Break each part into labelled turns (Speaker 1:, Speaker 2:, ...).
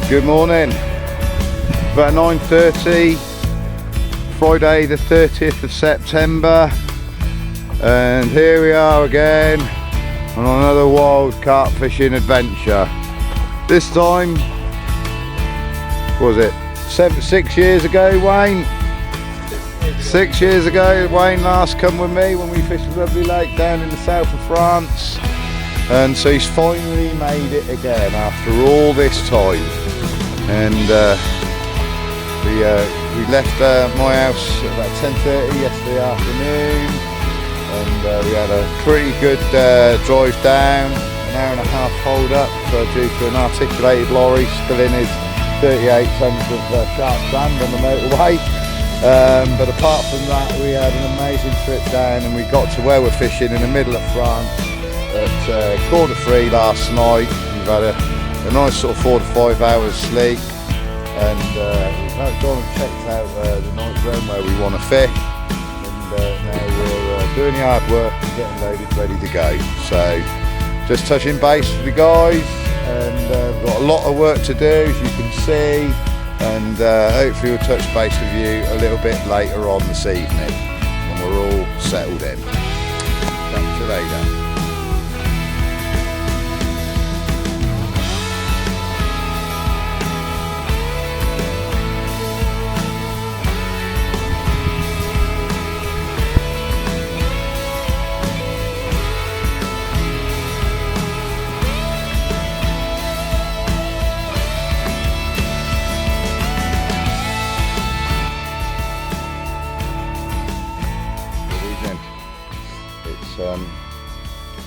Speaker 1: Good morning. About 9:30, Friday the 30th of September, and here we are again on another wild carp fishing adventure. This time, what was it, 6 years ago, Wayne? 6 years ago, Wayne last come with me when we fished a lovely lake down in the south of France, and so he's finally made it again after all this time. And we left my house at about 10:30 yesterday afternoon, and we had a pretty good drive down, an hour and a half hold up due to an articulated lorry spilling his 38 tons of sharp sand on the motorway. But apart from that, we had an amazing trip down, and we got to where we're fishing in the middle of France at 3:15 last night. We've had a nice sort of 4 to 5 hours sleep, and we've gone and checked out the night zone where we want to fish, and now we're doing the hard work and getting loaded, ready to go. So just touching base with the guys, and we've got a lot of work to do, as you can see, and hopefully we'll touch base with you a little bit later on this evening when we're all settled in. Catch you later.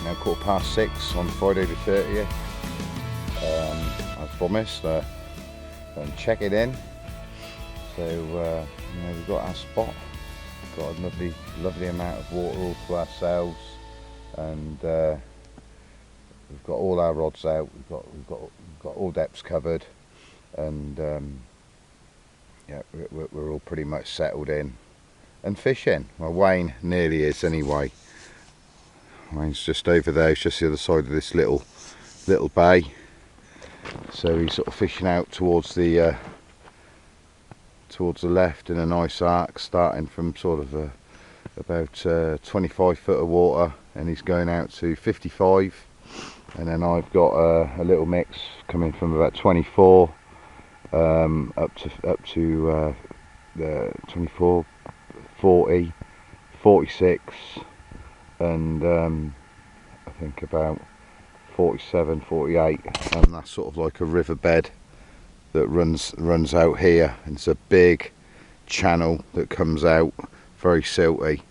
Speaker 1: Now 6:15 on Friday the 30th, as promised, and check it in. So we've got our spot, got a lovely amount of water all to ourselves, and we've got all our rods out. We've got all depths covered, and yeah, we're all pretty much settled in and fishing. Well, Wayne nearly is anyway. Wayne's just over there, he's just the other side of this little bay, so he's sort of fishing out towards the left in a nice arc, starting from sort of about 25 foot of water, and he's going out to 55, and then I've got a little mix coming from about 24 up to the 24, 40, 46, and I think about 47, 48, and that's sort of like a riverbed that runs out here, and it's a big channel that comes out, very silty.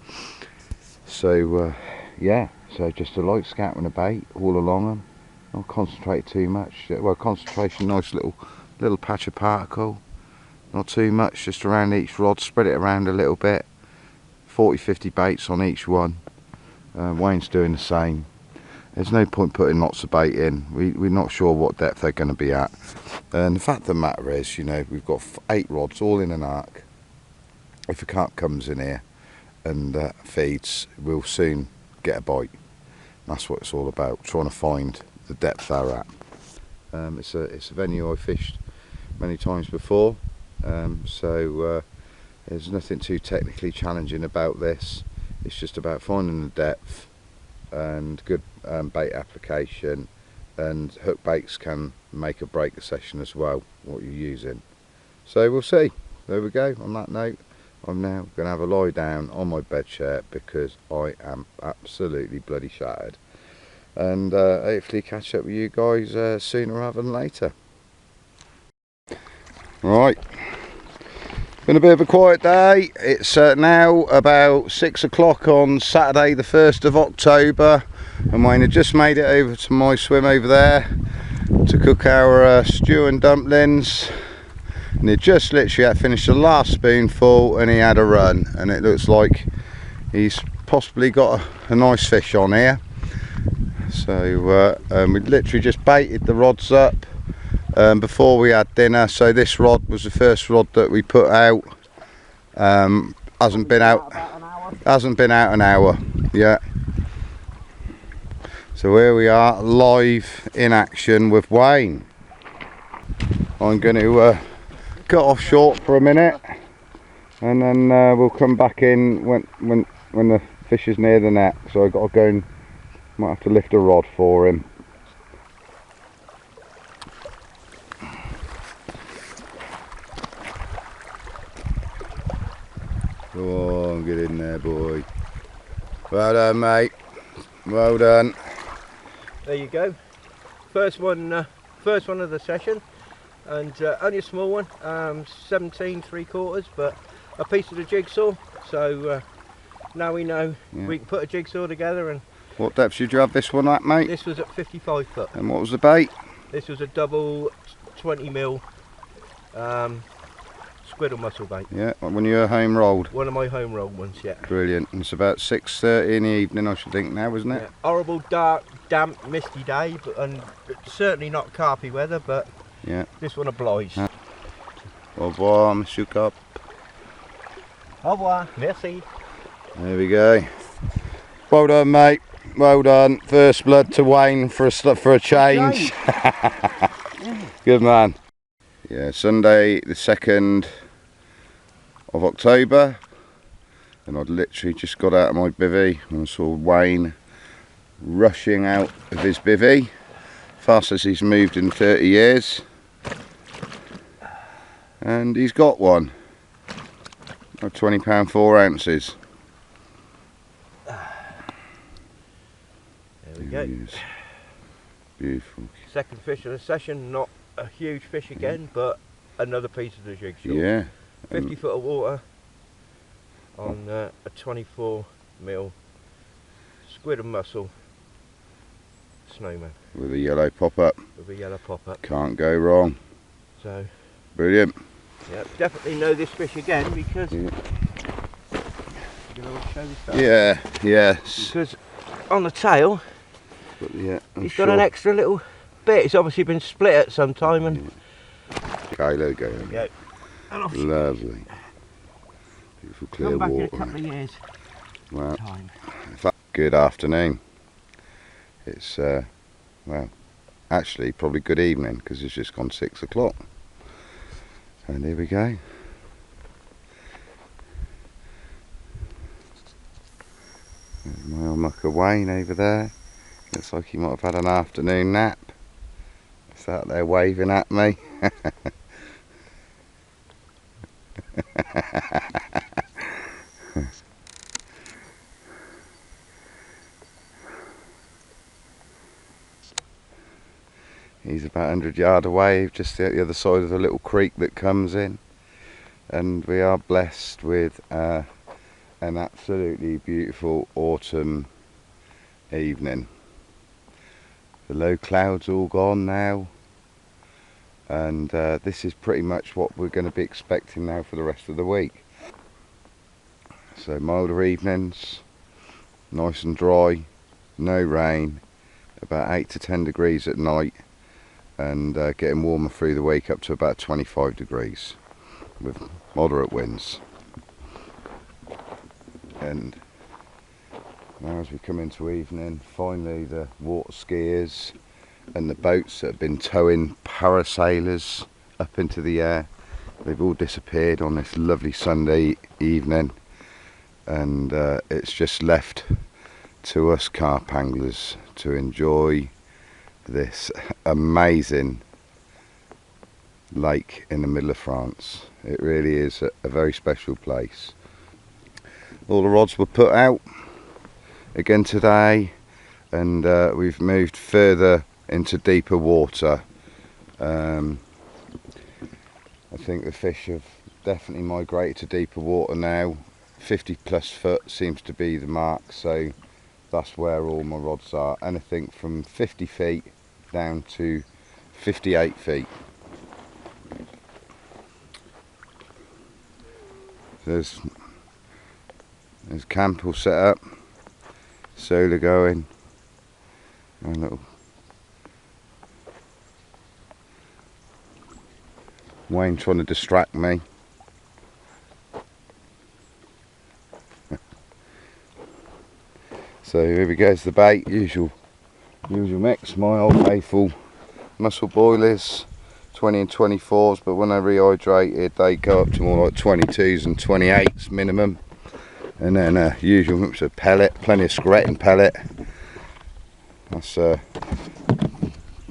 Speaker 1: So yeah, so just a light scattering of bait all along them, not concentrate too much. Well, concentration, nice little patch of particle, not too much, just around each rod, spread it around a little bit, 40-50 baits on each one. Wayne's doing the same. There's no point putting lots of bait in. We're not sure what depth they're going to be at, and the fact of the matter is, we've got 8 rods all in an arc. If a carp comes in here and feeds, we'll soon get a bite. That's what it's all about, trying to find the depth they're at. It's a venue I've fished many times before, so there's nothing too technically challenging about this. It's just about finding the depth and good bait application, and hook baits can make or break the session as well, what you're using. So we'll see. There we go. On that note, I'm now going to have a lie down on my bed chair because I am absolutely bloody shattered, and hopefully catch up with you guys sooner rather than later. Right. Been a bit of a quiet day. It's now about 6 o'clock on Saturday the 1st of October, and Wayne had just made it over to my swim over there to cook our stew and dumplings, and he just literally had finished the last spoonful and he had a run, and it looks like he's possibly got a nice fish on here. So we literally just baited the rods up before we had dinner, so this rod was the first rod that we put out. Hasn't been out an hour yet. So here we are, live in action with Wayne. I'm going to cut off short for a minute, and then we'll come back in when the fish is near the net. So I've got to go and might have to lift a rod for him. Go on, get in there, boy. Well done, mate. Well done.
Speaker 2: There you go. First one of the session, and only a small one. 17 3/4, but a piece of the jigsaw. So now we know we can put a jigsaw together. And
Speaker 1: what depth did you have this one at, mate?
Speaker 2: this was at 55 foot.
Speaker 1: And what was the bait?
Speaker 2: This was a double 20mm squid or mussel bait.
Speaker 1: Yeah, when you were home rolled.
Speaker 2: One of my home rolled ones, yeah.
Speaker 1: Brilliant. And it's about 6:30 in the evening, I should think now, isn't it?
Speaker 2: Yeah. Horrible, dark, damp, misty day, and certainly not carpy weather, but
Speaker 1: yeah,
Speaker 2: this one obliged.
Speaker 1: Au revoir, Monsieur Carp.
Speaker 2: Au revoir, merci.
Speaker 1: There we go. Well done, mate. Well done. First blood to Wayne for a change. Good man. Yeah, Sunday the 2nd of October, and I'd literally just got out of my bivvy and I saw Wayne rushing out of his bivvy, fastest he's moved in 30 years, and he's got one. A £20 4 ounces.
Speaker 2: There we go.
Speaker 1: Beautiful.
Speaker 2: Second fish of the session, not a huge fish again, but another piece of the jigsaw.
Speaker 1: Yeah.
Speaker 2: 50 foot of water on a 24mm squid and mussel snowman.
Speaker 1: With a yellow pop-up.
Speaker 2: With a yellow pop-up.
Speaker 1: Can't go wrong.
Speaker 2: So.
Speaker 1: Brilliant.
Speaker 2: Yeah, definitely know this fish again because.
Speaker 1: Yeah.
Speaker 2: You know, show this stuff.
Speaker 1: Yeah. Yes.
Speaker 2: Because on the tail,
Speaker 1: but yeah,
Speaker 2: he's got an extra little bit. It's obviously been split at some time, and.
Speaker 1: Okay, there we go.
Speaker 2: There we go.
Speaker 1: Lovely. Beautiful clear
Speaker 2: Come back
Speaker 1: water.
Speaker 2: in a couple of years.
Speaker 1: Well,
Speaker 2: Time.
Speaker 1: good afternoon. It's well, actually probably good evening because it's just gone 6 o'clock. And here we go. There's my old mucker Wayne over there. Looks like he might have had an afternoon nap. It's out there waving at me. He's about 100 yards away, just at the other side of the little creek that comes in, and we are blessed with an absolutely beautiful autumn evening. The low clouds all gone now, and this is pretty much what we're going to be expecting now for the rest of the week. So milder evenings, nice and dry, no rain, about 8 to 10 degrees at night, and getting warmer through the week up to about 25 degrees with moderate winds. And now as we come into evening, finally the water skiers and the boats that have been towing parasailers up into the air, they've all disappeared on this lovely Sunday evening, and it's just left to us carp anglers to enjoy this amazing lake in the middle of France. It really is a very special place. All the rods were put out again today, and we've moved further into deeper water. I think the fish have definitely migrated to deeper water now. 50 plus foot seems to be the mark, so that's where all my rods are. Anything from 50 feet down to 58 feet. There's camp all set up, solar going, and a little Wayne trying to distract me. So here we go, it's the bait, usual mix, my old faithful mussel boilers, 20 and 24s, but when they're rehydrated they go up to more like 22s and 28s minimum. And then usual mix of pellet, plenty of skretting pellet. That's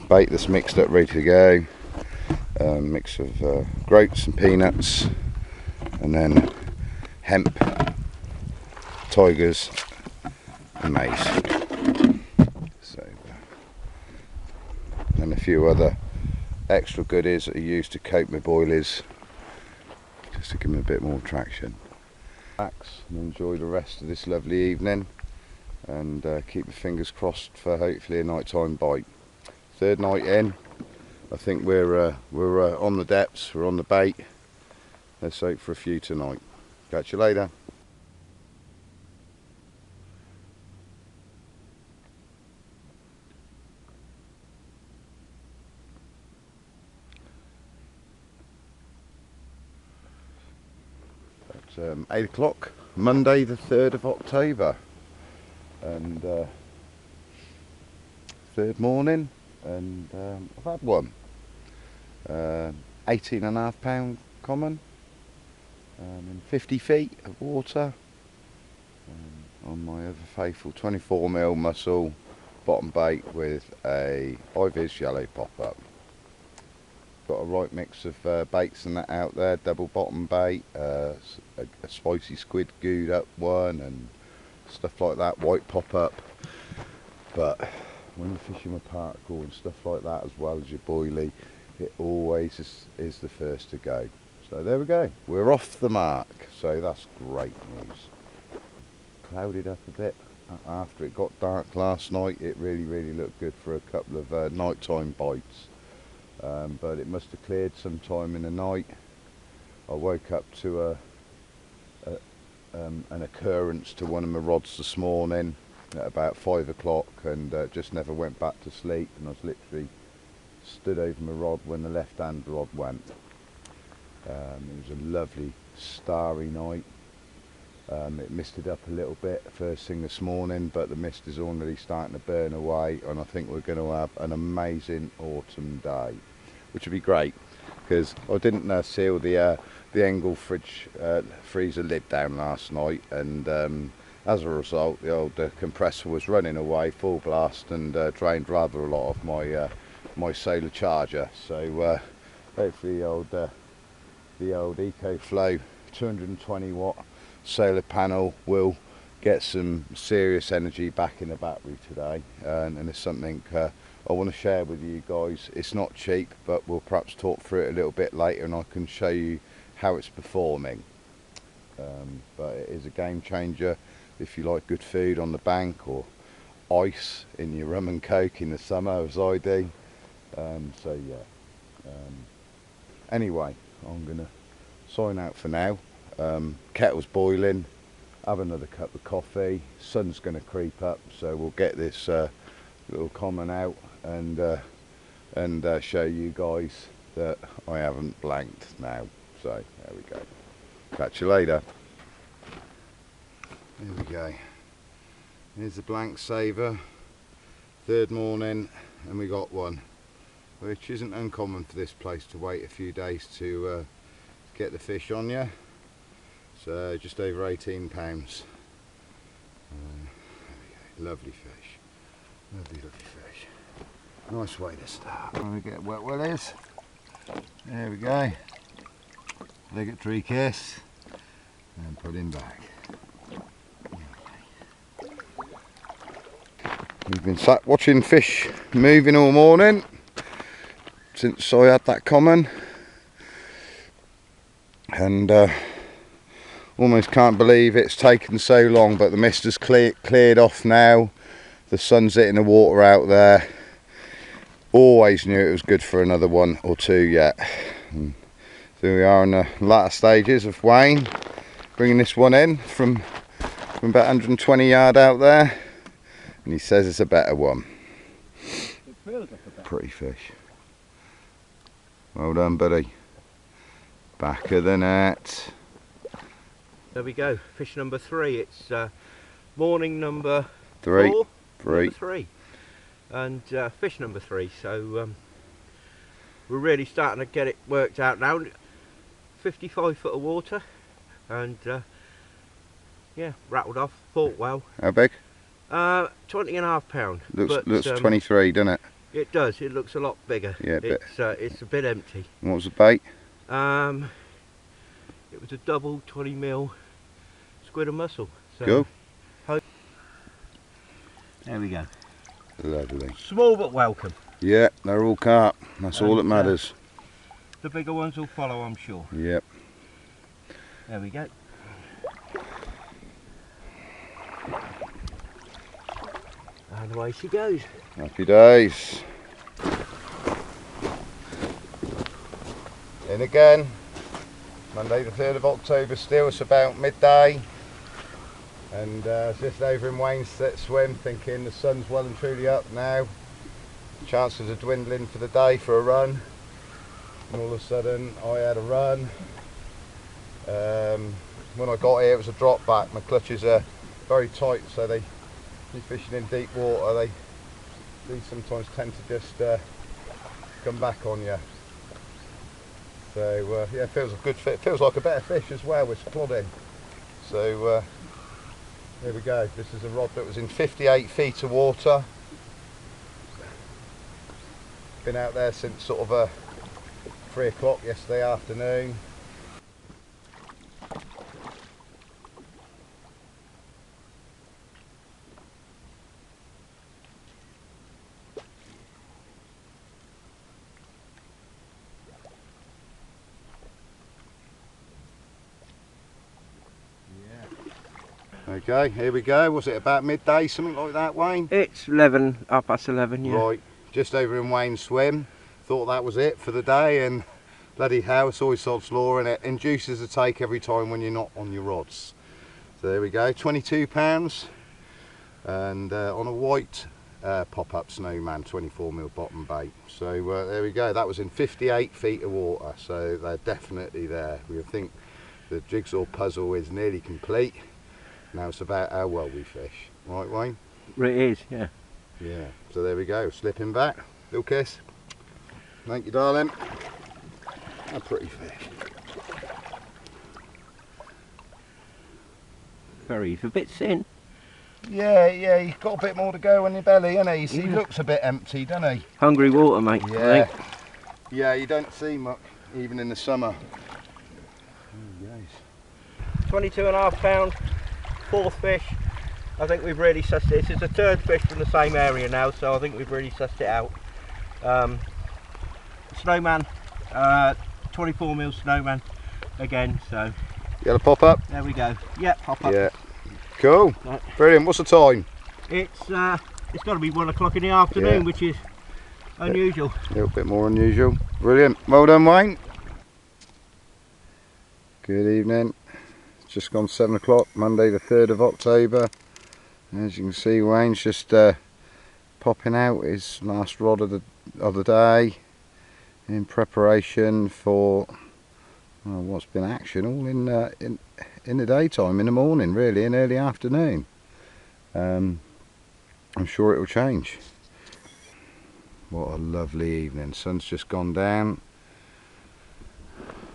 Speaker 1: bait that's mixed up, ready to go. Mix of groats and peanuts, and then hemp, tigers and maize. So, and a few other extra goodies that are used to coat my boilies, just to give them a bit more traction. Relax and enjoy the rest of this lovely evening, and keep your fingers crossed for hopefully a nighttime bite. Third night in, I think we're on the depths, we're on the bait. Let's hope for a few tonight. Catch you later. It's 8 o'clock, Monday the 3rd of October, and third morning, and I've had one. 18.5 pound common in 50 feet of water, on my other faithful 24mm mussel bottom bait with a high-vis yellow pop-up. Got a right mix of baits and that out there, double bottom bait, a spicy squid gooed up one and stuff like that, white pop-up. But when you're fishing with particle and stuff like that, as well as your boilie, it always is the first to go. So there we go, we're off the mark, so that's great news. Clouded up a bit after it got dark last night. It really looked good for a couple of nighttime bites, but it must have cleared sometime in the night. I woke up to an occurrence to one of my rods this morning at about 5 o'clock, and just never went back to sleep, and I was literally stood over my rod when the left hand rod went. It was a lovely starry night. It misted up a little bit first thing this morning, but the mist is already starting to burn away, and I think we're going to have an amazing autumn day, which would be great, because I didn't seal the Engel freezer lid down last night, and as a result the old compressor was running away full blast and drained rather a lot of my solar charger. So hopefully the old EcoFlow 220 watt solar panel will get some serious energy back in the battery today, and it's something I want to share with you guys. It's not cheap, but we'll perhaps talk through it a little bit later and I can show you how it's performing. But it is a game changer if you like good food on the bank, or ice in your rum and coke in the summer as I do. So yeah, anyway, I'm gonna sign out for now. Kettle's boiling, have another cup of coffee, sun's going to creep up, so we'll get this little common out and show you guys that I haven't blanked now. So there we go, catch you later. There we go, here's the blank saver, third morning, and we got one, which isn't uncommon for this place to wait a few days to get the fish on you. So just over 18 pounds. Lovely fish, lovely fish. Nice way to start. I'm going to get wet willies. There we go. Obligatory kiss and put him back. We've been sat watching fish moving all morning since I had that common, and almost can't believe it's taken so long, but the mist has cleared off now. The sun's hitting the water out there. Always knew it was good for another one or two yet. And so we are in the latter stages of Wayne bringing this one in from about 120 yard out there, and he says it's a better one.
Speaker 2: It feels like a better.
Speaker 1: Pretty fish. Well done, buddy. Back of the net.
Speaker 2: There we go, fish number 3. It's morning number
Speaker 1: 3.
Speaker 2: 4,
Speaker 1: 3.
Speaker 2: number 3, and fish number 3. So we're really starting to get it worked out now. 55 foot of water, and yeah, rattled off, fought well.
Speaker 1: How big?
Speaker 2: 20.5 pound.
Speaker 1: Looks 23, doesn't it?
Speaker 2: It does. It looks a lot bigger.
Speaker 1: Yeah,
Speaker 2: it's a bit empty.
Speaker 1: What was the bait?
Speaker 2: It was a double 20 mil squid and mussel. So
Speaker 1: Cool.
Speaker 2: There we go.
Speaker 1: Lovely.
Speaker 2: Small but welcome.
Speaker 1: Yeah, they're all carp. That's all that matters.
Speaker 2: The bigger ones will follow, I'm sure.
Speaker 1: Yep.
Speaker 2: There we go. And away she goes.
Speaker 1: Happy days. In again. Monday the 3rd of October still. It's about midday. And just over in Wayne's swim, thinking the sun's well and truly up now. Chances are dwindling for the day for a run. And all of a sudden I had a run. When I got here it was a drop back. My clutches are very tight, so you're fishing in deep water, these sometimes tend to just come back on you. So yeah, it feels a good fit. It feels like a better fish as well with plodding. So there we go. This is a rod that was in 58 feet of water. Been out there since sort of 3 o'clock yesterday afternoon. Okay, here we go. Was it about midday, something like that, Wayne?
Speaker 2: It's 11, half past 11, yeah.
Speaker 1: Right, just over in Wayne's swim. Thought that was it for the day, and bloody hell, it's always sod's law, and it induces a take every time when you're not on your rods. So there we go, 22 pounds, and on a white pop-up snowman 24mm bottom bait. So there we go, that was in 58 feet of water, so they're definitely there. We think the jigsaw puzzle is nearly complete. Now it's about how well we fish. Right, Wayne?
Speaker 2: It is, yeah.
Speaker 1: Yeah, so there we go, slipping back. Little kiss. Thank you, darling. A pretty fish.
Speaker 2: He's a bit thin.
Speaker 1: Yeah, he's got a bit more to go on your belly, hasn't he? He looks a bit empty, doesn't he?
Speaker 2: Hungry water, mate.
Speaker 1: Yeah. Yeah, you don't see much, even in the summer. Oh, yes.
Speaker 2: 22.5 pound. 4th fish. I think we've really sussed it. This is the 3rd fish from the same area now, so I think we've really sussed it out. Snowman, 24mm snowman again, so.
Speaker 1: You got a pop up?
Speaker 2: There we go. Yeah, pop up.
Speaker 1: Yeah. Cool.
Speaker 2: Right.
Speaker 1: Brilliant. What's the time?
Speaker 2: It's got to be 1 o'clock in the afternoon, which is unusual.
Speaker 1: A little bit more unusual. Brilliant. Well done, Wayne. Good evening. Just gone 7 o'clock, Monday the 3rd of October. As you can see, Wayne's just popping out his last rod of the day in preparation for what's been action all in the daytime, in the morning really, in early afternoon. I'm sure it will change. What a lovely evening. Sun's just gone down.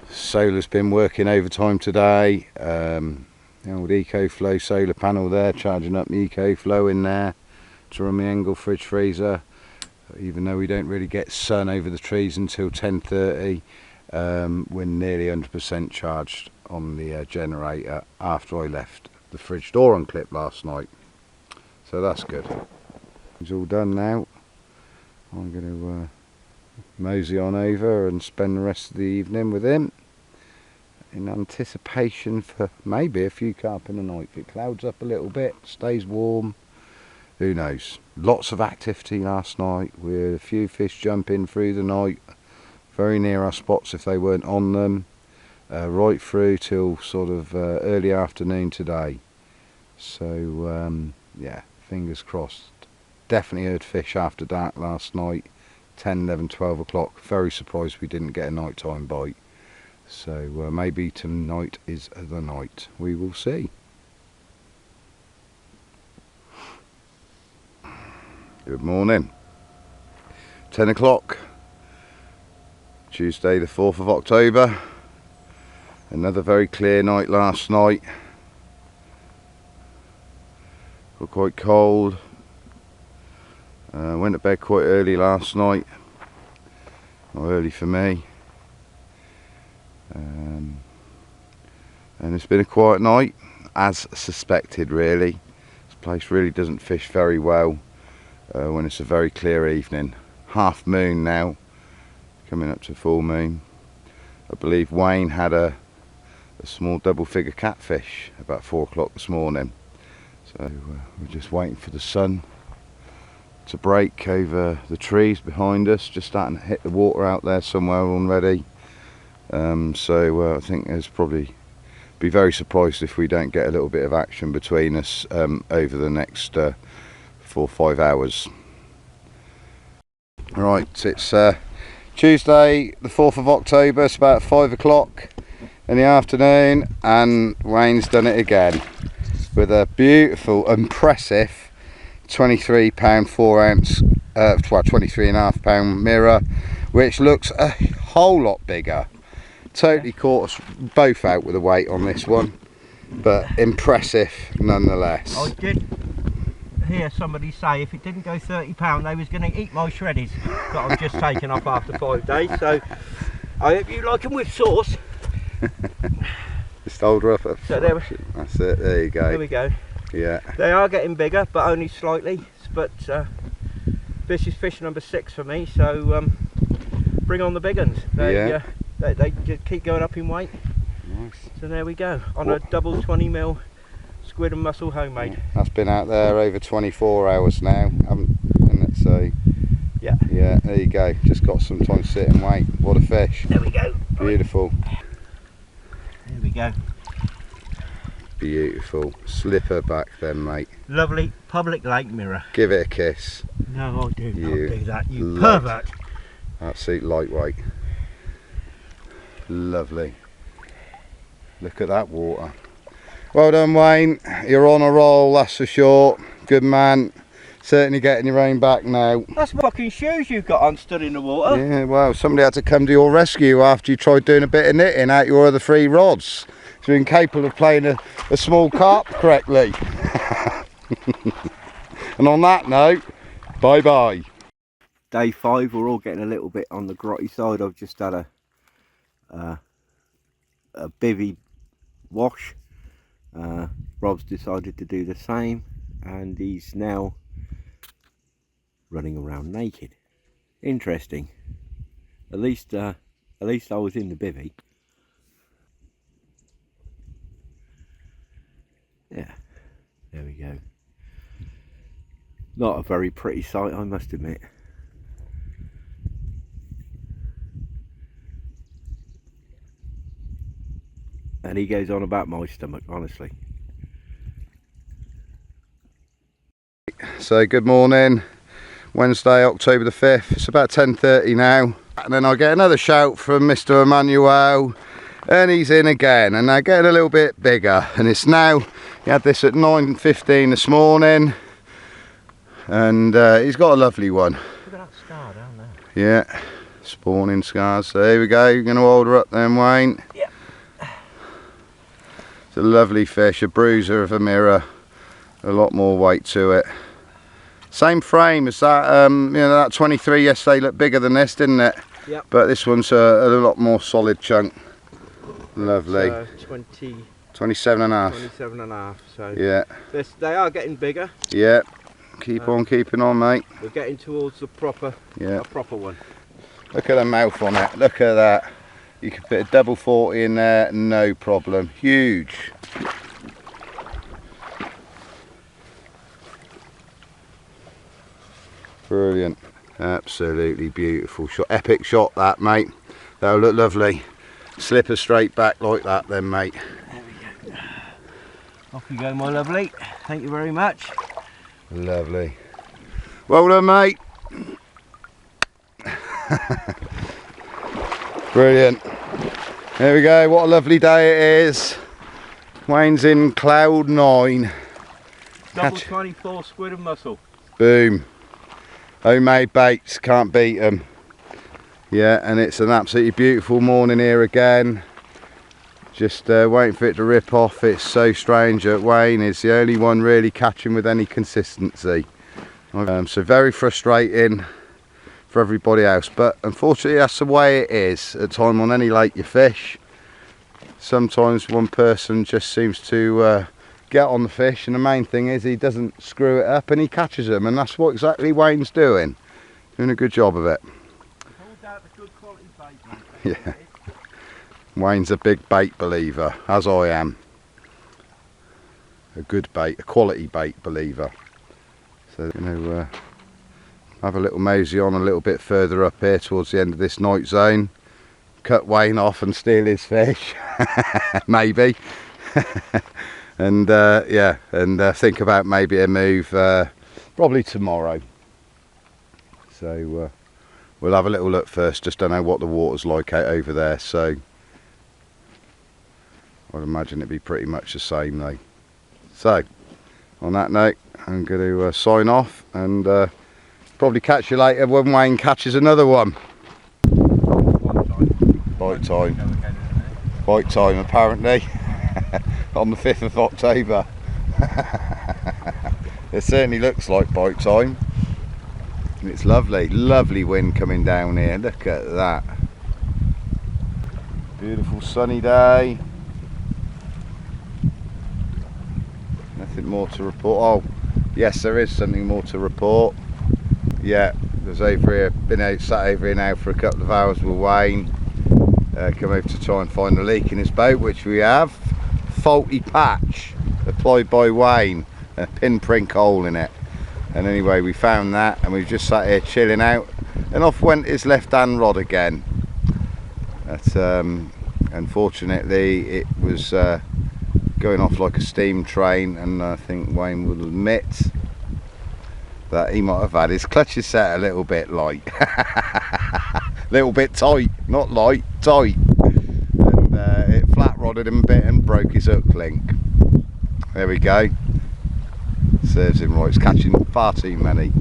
Speaker 1: Solar's been working overtime today. The old EcoFlow solar panel there, charging up the EcoFlow in there to run the Engel fridge freezer. Even though we don't really get sun over the trees until 10:30, we're nearly 100% charged on the generator after I left the fridge door unclipped last night. So that's good. It's all done now. I'm going to mosey on over and spend the rest of the evening with him, in anticipation for maybe a few carp in the night. If it clouds up a little bit, stays warm, who knows. Lots of activity last night. We had a few fish jumping through the night, very near our spots if they weren't on them, right through till sort of early afternoon today. So yeah, fingers crossed. Definitely heard fish after dark last night, 10, 11, 12 o'clock. Very surprised we didn't get a nighttime bite. So maybe tonight is the night. We will see. Good morning. 10 o'clock. Tuesday the 4th of October. Another very clear night last night. Got quite cold. Went to bed quite early last night. Not early for me. And it's been a quiet night, as suspected really. This place really doesn't fish very well when it's a very clear evening. Half moon now, coming up to full moon. I believe Wayne had a small double figure catfish about 4 o'clock this morning. So we're just waiting for the sun to break over the trees behind us, just starting to hit the water out there somewhere already. So I think there's probably, be very surprised if we don't get a little bit of action between us over the next 4 or 5 hours. Right, it's Tuesday the 4th of October, it's about 5 o'clock in the afternoon, and Wayne's done it again with a beautiful, impressive 23 pound 4 ounce, 23.5 pound mirror, which looks a whole lot bigger. Totally caught us both out with the weight on this one, but impressive nonetheless.
Speaker 2: I did hear somebody say if it didn't go £30 they was going to eat my shreddies that I've just taken off after 5 days, so I hope you like them with sauce.
Speaker 1: Just hold her up.
Speaker 2: So there
Speaker 1: that's it, there you go.
Speaker 2: There we go.
Speaker 1: Yeah.
Speaker 2: They are getting bigger, but only slightly, but this is fish number 6 for me, so bring on the big ones. They just keep going up in weight.
Speaker 1: Nice.
Speaker 2: So there we go, on a double 20mm squid and mussel homemade.
Speaker 1: That's been out there over 24 hours now, isn't it? So
Speaker 2: yeah,
Speaker 1: there you go. Just got some time to sit and wait. What a fish.
Speaker 2: There we go.
Speaker 1: Beautiful.
Speaker 2: There we go.
Speaker 1: Beautiful. Slipper back then, mate.
Speaker 2: Lovely public lake mirror.
Speaker 1: Give it a kiss.
Speaker 2: No, I do not do that, you
Speaker 1: light.
Speaker 2: pervert.
Speaker 1: Absolute lightweight. Lovely. Look at that water. Well done, Wayne. You're on a roll, that's for sure. Good man. Certainly getting your own back now.
Speaker 2: That's fucking shoes you've got on stood in the water.
Speaker 1: Yeah, well, somebody had to come to your rescue after you tried doing a bit of knitting out your other 3 rods. So you're incapable of playing a small carp correctly. And on that note, bye bye. Day 5, we're all getting a little bit on the grotty side. I've just had a bivvy wash. Rob's decided to do the same, and he's now running around naked. Interesting. At least I was in the bivvy. Yeah, there we go. Not a very pretty sight, I must admit. And he goes on about my stomach, honestly. So good morning, Wednesday, October the 5th. It's about 10:30 now. And then I get another shout from Mr. Emmanuel, and he's in again, and they're getting a little bit bigger. And it's now, he had this at 9:15 this morning, and he's got a lovely one.
Speaker 2: Look at that scar down there.
Speaker 1: Yeah, spawning scars. So here we go, you're going to hold her up then, Wayne.
Speaker 2: Yeah.
Speaker 1: It's a lovely fish, a bruiser of a mirror, a lot more weight to it. Same frame as that, you know, that 23 yesterday looked bigger than this, didn't it?
Speaker 2: Yep.
Speaker 1: But this one's a lot more solid chunk. Lovely. 27 and a half.
Speaker 2: 27 and a half. So
Speaker 1: yeah.
Speaker 2: They are getting bigger.
Speaker 1: Yeah. Keep on keeping on, mate.
Speaker 2: We're getting towards the proper, a proper one.
Speaker 1: Look at the mouth on it. Look at that. You can put a double 40 in there, no problem. Huge. Brilliant. Absolutely beautiful shot. Epic shot that, mate. That'll look lovely. Slip her straight back like that then, mate.
Speaker 2: There we go. Off you go, my lovely. Thank you very much.
Speaker 1: Lovely. Well done, mate. Brilliant. There we go. What a lovely day it is. Wayne's in cloud 9.
Speaker 2: Double 24 squid and mussel.
Speaker 1: Boom. Homemade baits, can't beat them. Yeah, and it's an absolutely beautiful morning here again. Just waiting for it to rip off. It's so strange that Wayne is the only one really catching with any consistency. So very frustrating for everybody else, but unfortunately that's the way it is at time on any lake you fish. Sometimes one person just seems to get on the fish, and the main thing is he doesn't screw it up and he catches them, and that's what exactly Wayne's doing a good job of it.
Speaker 2: It's all down to good quality bait, mate.
Speaker 1: Yeah, Wayne's a big bait believer, as I am. A good bait, a quality bait believer. So, you know, have a little mosey on a little bit further up here towards the end of this night zone. Cut Wayne off and steal his fish, maybe. And yeah, and think about maybe a move probably tomorrow. So we'll have a little look first. Just don't know what the water's like out over there, so I'd imagine it'd be pretty much the same though. So on that note, I'm going to sign off and probably catch you later when Wayne catches another one. Bite time. Bite time apparently. On the 5th of October. It certainly looks like bite time. And it's lovely, lovely wind coming down here. Look at that. Beautiful sunny day. Nothing more to report. Oh, yes, there is something more to report. Yeah, there's over here, sat over here now for a couple of hours with Wayne. Come over to try and find a leak in his boat, which we have. Faulty patch applied by Wayne, a pinprick hole in it. And anyway, we found that and we've just sat here chilling out, and off went his left hand rod again. But unfortunately it was going off like a steam train, and I think Wayne will admit that he might have had his clutches set a little bit light. Little bit tight, not light, tight. And it flat rodded him a bit and broke his hook link. There we go. Serves him right. He's catching far too many.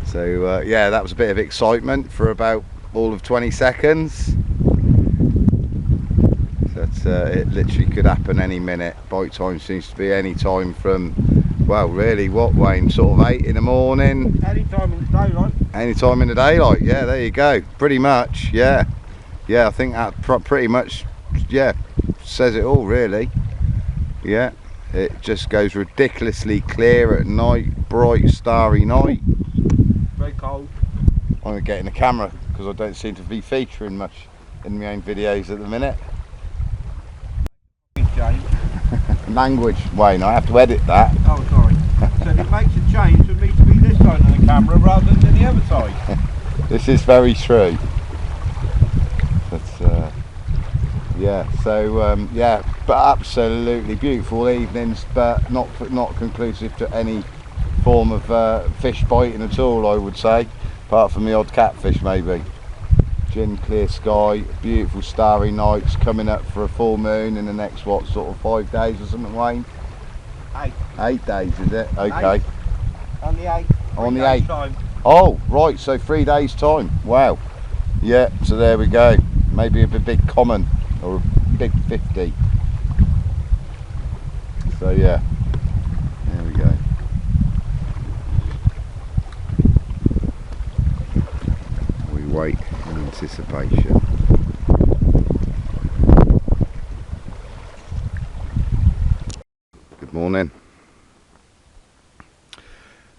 Speaker 1: So yeah, that was a bit of excitement for about all of 20 seconds. But it literally could happen any minute. Bite time seems to be any time from, well, really, what, Wayne, sort of 8 in the morning?
Speaker 2: Any time in the daylight.
Speaker 1: Any time in the daylight, yeah, there you go. Pretty much, yeah. Yeah, I think that pretty much, yeah, says it all, really. Yeah, it just goes ridiculously clear at night, bright, starry night.
Speaker 2: Very cold.
Speaker 1: I'm going to get in the camera because I don't seem to be featuring much in my own videos at the minute. Language, Wayne, I have to edit that.
Speaker 2: Oh, sorry. So it makes a change for me to be this side of the camera rather than the other side.
Speaker 1: This is very true. But yeah, so yeah, but absolutely beautiful evenings, but not conclusive to any form of fish biting at all, I would say, apart from the odd catfish maybe. Gin clear sky, beautiful starry nights, coming up for a full moon in the next, what, sort of 5 days or something, Wayne?
Speaker 2: 8.
Speaker 1: 8 days, is it? Okay.
Speaker 2: 8. On the 8th.
Speaker 1: On the 8th.
Speaker 2: Time.
Speaker 1: Oh, right, so 3 days time. Wow. Yeah, so there we go. Maybe a big common or a big 50. So yeah, there we go. We wait in anticipation. Good morning.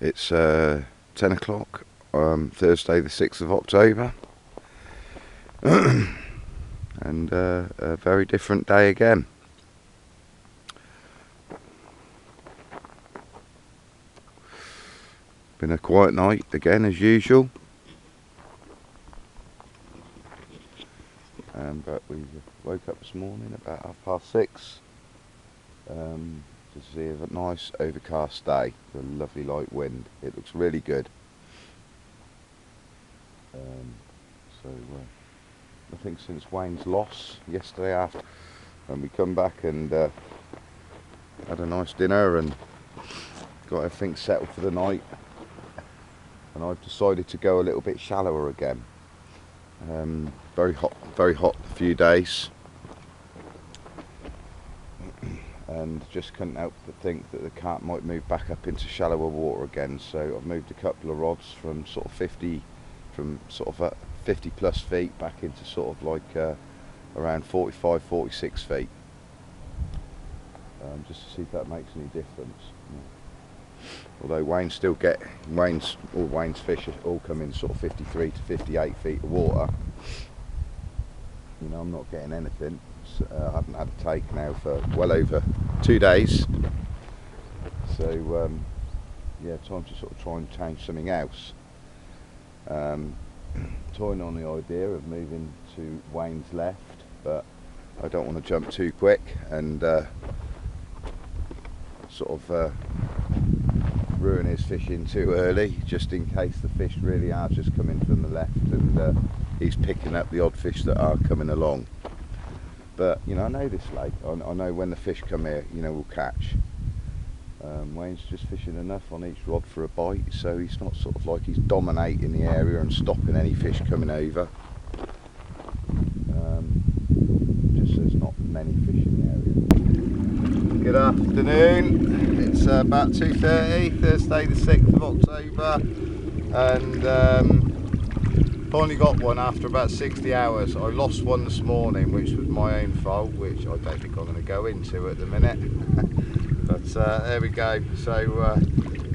Speaker 1: It's 10 o'clock, Thursday the 6th of October. And a very different day again. Been a quiet night again as usual. But we woke up this morning about 6:30 to see a nice overcast day with a lovely light wind. It looks really good. So I think since Wayne's loss yesterday after, and we come back and had a nice dinner and got everything settled for the night. and I've decided to go a little bit shallower again. Very hot a few days, and just couldn't help but think that the carp might move back up into shallower water again. So I've moved a couple of rods from sort of 50 plus feet back into sort of like around 45-46 feet, just to see if that makes any difference. Although Wayne's fish all come in sort of 53 to 58 feet of water. You know, I'm not getting anything. So, I haven't had a take now for well over 2 days. So yeah, time to sort of try and change something else. Toying on the idea of moving to Wayne's left, but I don't want to jump too quick and sort of ruin his fishing too early, just in case the fish really are just coming from the left and he's picking up the odd fish that are coming along. But you know, I know this lake, I know when the fish come here, you know, we'll catch. Wayne's just fishing enough on each rod for a bite, so he's not sort of like he's dominating the area and stopping any fish coming over. Just there's not many fish in the area. Good afternoon, it's about 2:30, Thursday the 6th of October, and finally got one after about 60 hours. I lost one this morning, which was my own fault, which I don't think I'm going to go into at the minute. But there we go. So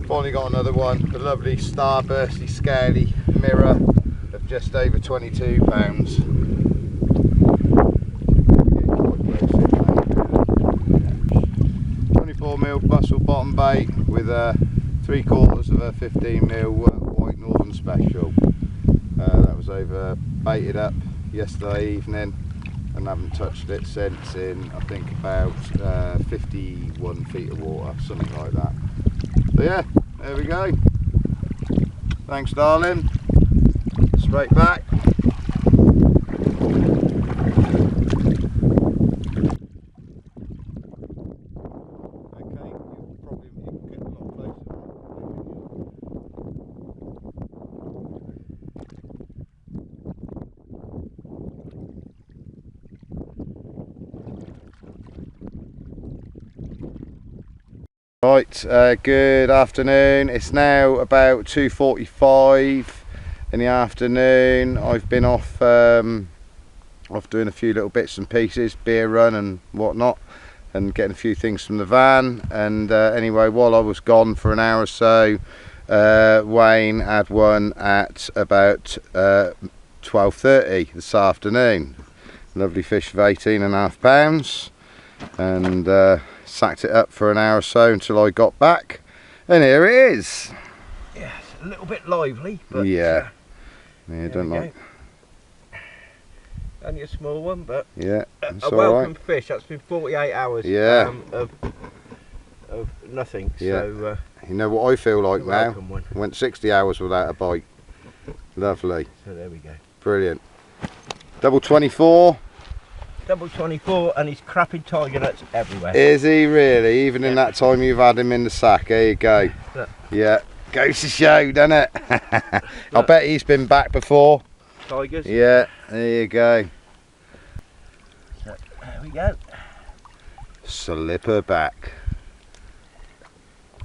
Speaker 1: finally got another one, a lovely starbursty scaly mirror of just over 22 pounds. 24mm bustle bottom bait with 3/4 of a 15mm white northern special. That was over baited up yesterday evening, and haven't touched it since, in I think about 51 feet of water, something like that. So yeah, there we go. Thanks darling, straight back. Right, good afternoon. It's now about 2:45 in the afternoon. I've been off doing a few little bits and pieces, beer run and whatnot, and getting a few things from the van. And anyway, while I was gone for an hour or so, Wayne had one at about 12:30 this afternoon. Lovely fish of 18.5 pounds, and sacked it up for an hour or so until I got back, and here it is.
Speaker 2: Yeah, it's a little bit lively, but
Speaker 1: yeah, don't like.
Speaker 2: Only a small one, but
Speaker 1: yeah,
Speaker 2: a welcome fish. That's been 48 hours.
Speaker 1: Yeah.
Speaker 2: Of nothing.
Speaker 1: Yeah.
Speaker 2: So
Speaker 1: you know what I feel like now?
Speaker 2: One.
Speaker 1: Went 60 hours without a bite. Lovely.
Speaker 2: So there we go.
Speaker 1: Brilliant. Double 24.
Speaker 2: Double 24, and he's crapping tiger nuts everywhere.
Speaker 1: Is he really? Even in that time you've had him in the sack. There you go.
Speaker 2: Look.
Speaker 1: Yeah, goes to show, doesn't it? I bet he's been back before.
Speaker 2: Tigers.
Speaker 1: Yeah, there you go.
Speaker 2: So, there we go.
Speaker 1: Slipper back.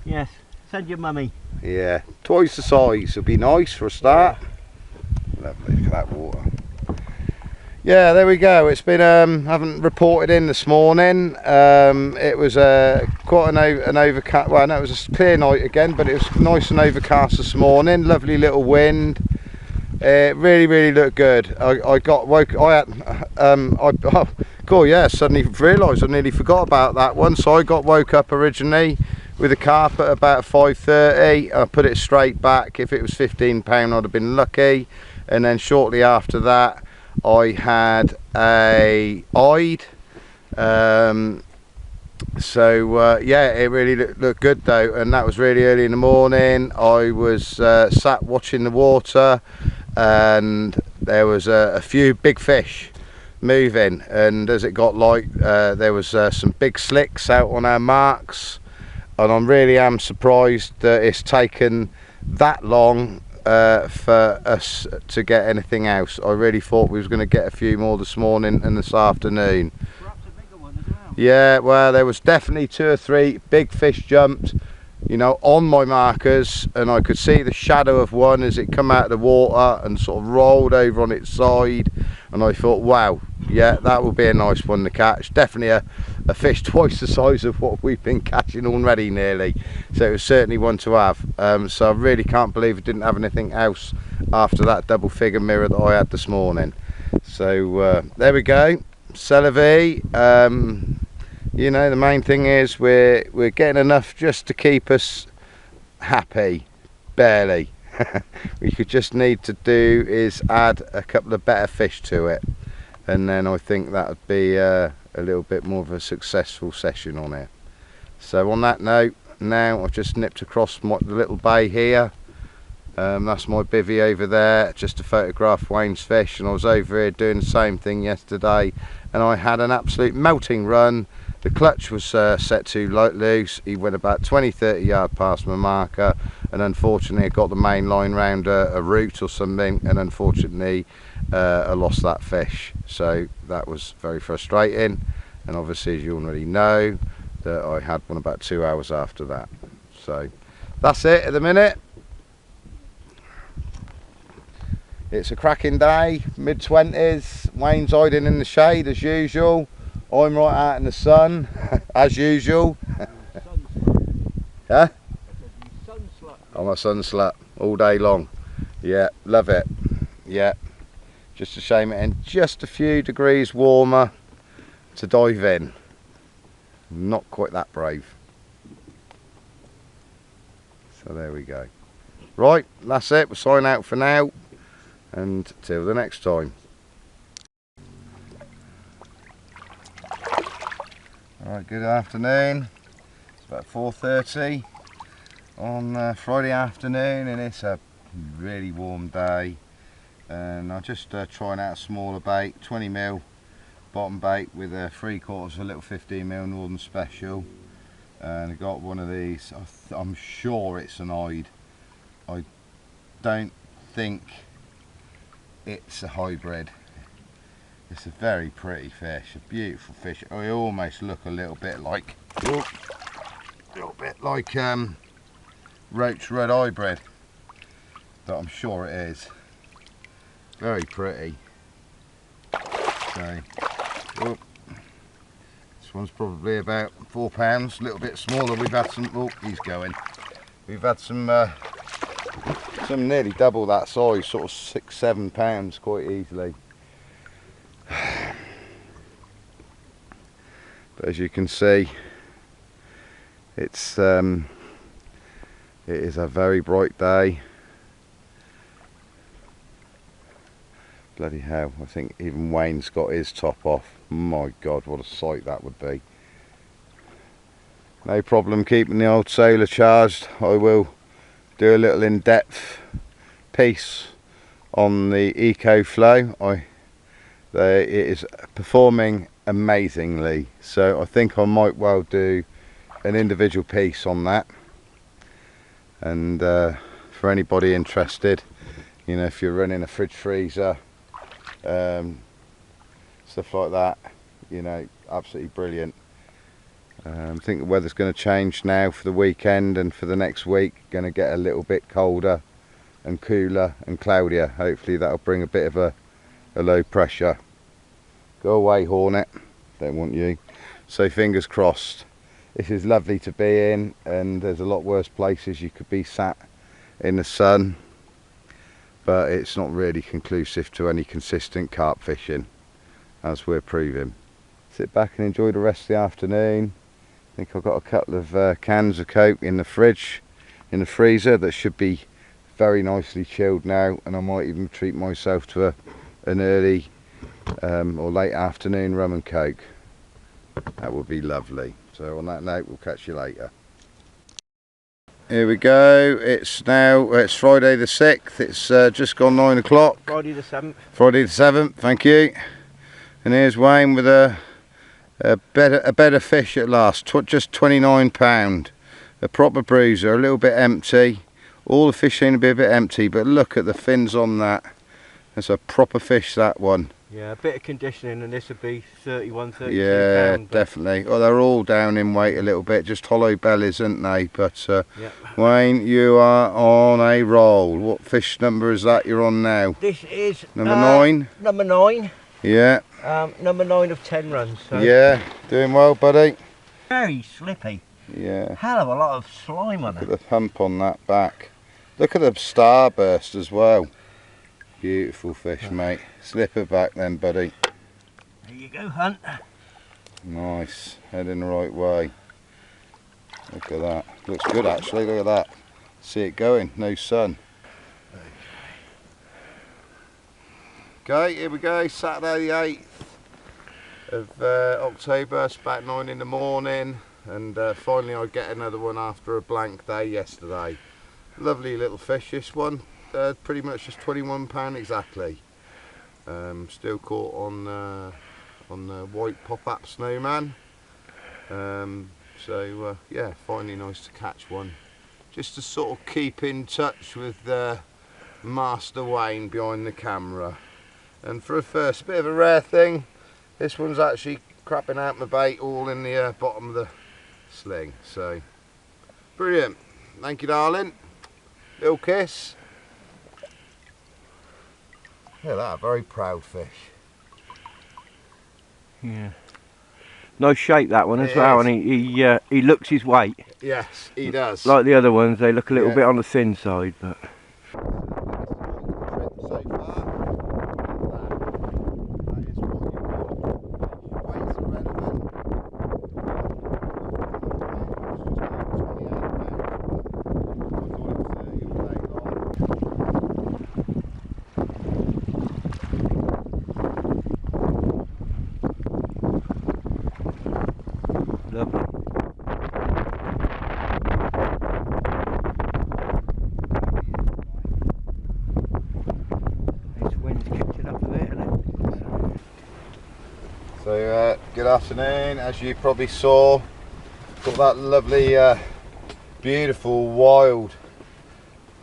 Speaker 2: Yes, send your mummy.
Speaker 1: Yeah, twice the size would be nice for a start. Yeah. Lovely, look at that water. Yeah, there we go. It's been haven't reported in this morning. It was quite an overcast. Well, no, it was a clear night again, but it was nice and overcast this morning. Lovely little wind. It really looked good. I got woke. Cool. Yeah, suddenly realised I nearly forgot about that one. So I got woke up originally with a carp at about 5:30. I put it straight back. If it was 15 pound, I'd have been lucky. And then shortly after that, I had a eyed, yeah, it really looked good though, and that was really early in the morning. I was sat watching the water, and there was a few big fish moving, and as it got light, there was some big slicks out on our marks, and I really am surprised that it's taken that long for us to get anything else. I really thought we was going to get a few more this morning and this afternoon.
Speaker 2: Perhaps a bigger one as well.
Speaker 1: Yeah, well, there was definitely 2 or 3 big fish jumped, you know, on my markers, and I could see the shadow of one as it come out of the water and sort of rolled over on its side, and I thought, wow, yeah, that will be a nice one to catch. Definitely a fish twice the size of what we've been catching already nearly, so it was certainly one to have. So I really can't believe I didn't have anything else after that double figure mirror that I had this morning. So there we go, c'est la vie. You know, the main thing is we're getting enough just to keep us happy, barely. We could just need to do is add a couple of better fish to it, and then I think that would be a little bit more of a successful session on it. So on that note, now I've just nipped across the little bay here. That's my bivvy over there, just to photograph Wayne's fish, and I was over here doing the same thing yesterday, and I had an absolute melting run. The clutch was set too loose. He went about 20-30 yards past my marker, and unfortunately I got the main line round a root or something, and unfortunately I lost that fish. So that was very frustrating, and obviously, as you already know, that I had one about 2 hours after that. So that's it at the minute. It's a cracking day, mid-20s. Wayne's hiding in the shade as usual. I'm right out in the sun, as usual. Huh? I'm a sun slut all day long. Yeah, love it. Yeah, just a shame it ain't just a few degrees warmer to dive in. Not quite that brave. So there we go. Right, that's it. We'll sign out for now, and till the next time. Alright, good afternoon. It's about 4:30 on Friday afternoon, and it's a really warm day, and I'm just trying out a smaller bait, 20mm bottom bait with 3/4 of a little 15mm Northern Special, and I got one of these. I'm sure it's an Ide. I don't think it's a hybrid. It's a very pretty fish, a beautiful fish. I almost look a little bit like Roach Red Hybrid, but I'm sure it is. Very pretty. So, this one's probably about £4, a little bit smaller. We've had some. Oh, he's going. We've had some nearly double that size, sort of £6-7 quite easily. But as you can see, it is a very bright day. Bloody hell, I think even Wayne's got his top off. My God, what a sight that would be. No problem keeping the old sailor charged. I will do a little in-depth piece on the EcoFlow. It is performing amazingly, so I think I might well do an individual piece on that. And for anybody interested, you know, if you're running a fridge freezer, stuff like that, you know, absolutely brilliant. I think the weather's going to change now for the weekend, and for the next week going to get a little bit colder and cooler and cloudier. Hopefully that'll bring a bit of a low pressure. Go away, Hornet, don't want you. So fingers crossed. This is lovely to be in, and there's a lot worse places you could be sat in the sun, but it's not really conclusive to any consistent carp fishing, as we're proving. Sit back and enjoy the rest of the afternoon. I think I've got a couple of cans of Coke in the fridge, in the freezer, that should be very nicely chilled now, and I might even treat myself to an early or late afternoon rum and Coke. That would be lovely. So on that note, we'll catch you later. Here we go. It's Friday the 6th. It's just gone 9 o'clock.
Speaker 2: Friday the 7th.
Speaker 1: Friday the 7th, thank you. And here's Wayne with a better fish at last. Just £29. A proper bruiser, a little bit empty. All the fish seem to be a bit empty, but look at the fins on that. That's a proper fish, that one.
Speaker 2: Yeah, a bit of conditioning and this would be 31, 32
Speaker 1: Yeah,
Speaker 2: pound,
Speaker 1: definitely. Well, they're all down in weight a little bit, just hollow bellies, aren't they? But
Speaker 2: yeah.
Speaker 1: Wayne, you are on a roll. What fish number is that you're on now?
Speaker 2: This is
Speaker 1: number 9.
Speaker 2: Number 9.
Speaker 1: Yeah.
Speaker 2: Number 9 of 10 runs. So.
Speaker 1: Yeah, doing well, buddy.
Speaker 2: Very slippy.
Speaker 1: Yeah.
Speaker 2: Hell of a lot of slime on it.
Speaker 1: Look at the hump on that back. Look at the starburst as well. Beautiful fish, mate. Slip her back then, buddy.
Speaker 2: There you go, Hunt.
Speaker 1: Nice. Heading the right way. Look at that. Looks good, actually. Look at that. See it going. No sun. Okay, here we go. Saturday the 8th of October. It's about 9 in the morning. And finally I get another one after a blank day yesterday. Lovely little fish, this one. Pretty much just £21 exactly. Still caught on the white pop-up snowman. Yeah, finally nice to catch one. Just to sort of keep in touch with Master Wayne behind the camera. And for a first, bit of a rare thing, this one's actually crapping out my bait all in the bottom of the sling. So, brilliant. Thank you, darling. Little kiss. Look at that, very proud fish.
Speaker 2: Yeah. Nice shape, that one as well, and he looks his weight.
Speaker 1: Yes, he does.
Speaker 2: Like the other ones, they look a little bit on the thin side, but. Lovely. This wind's kicked it up a bit, hasn't it?
Speaker 1: So good afternoon. As you probably saw, got that lovely, beautiful, wild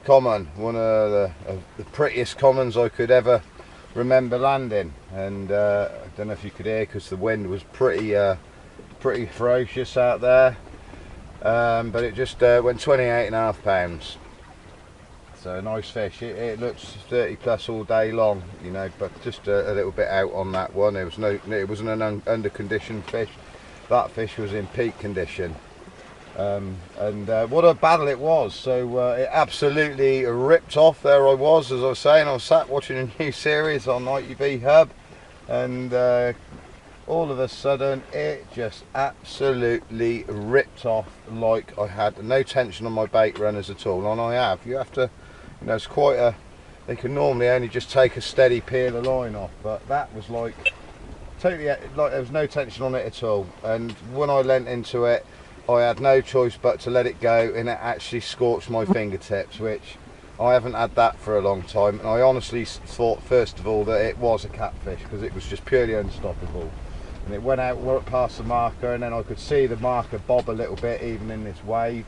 Speaker 1: common. One of the prettiest commons I could ever remember landing. And I don't know if you could hear because the wind was pretty ferocious out there, but it just went 28.5 pounds. So a nice fish. It looks 30 plus all day long, you know, but just a little bit out on that one. It wasn't an under conditioned fish. That fish was in peak condition, and what a battle it was. So it absolutely ripped off. There I was, as I was saying, I was sat watching a new series on ITV Hub, and all of a sudden it just absolutely ripped off, like I had no tension on my bait runners at all. And you have to, you know, it's quite a, they can normally only just take a steady peel of line off, but that was like totally, like there was no tension on it at all. And when I leant into it, I had no choice but to let it go, and it actually scorched my fingertips, which I haven't had that for a long time. And I honestly thought first of all that it was a catfish, because it was just purely unstoppable. And it went out past the marker, and then I could see the marker bob a little bit even in this wave,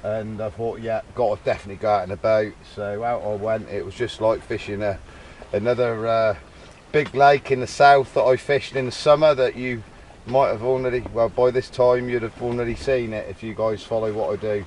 Speaker 1: and I thought, yeah, got to definitely go out in a boat. So out I went. It was just like fishing another big lake in the south that I fished in the summer, that you might have already, well, by this time you'd have already seen it if you guys follow what I do.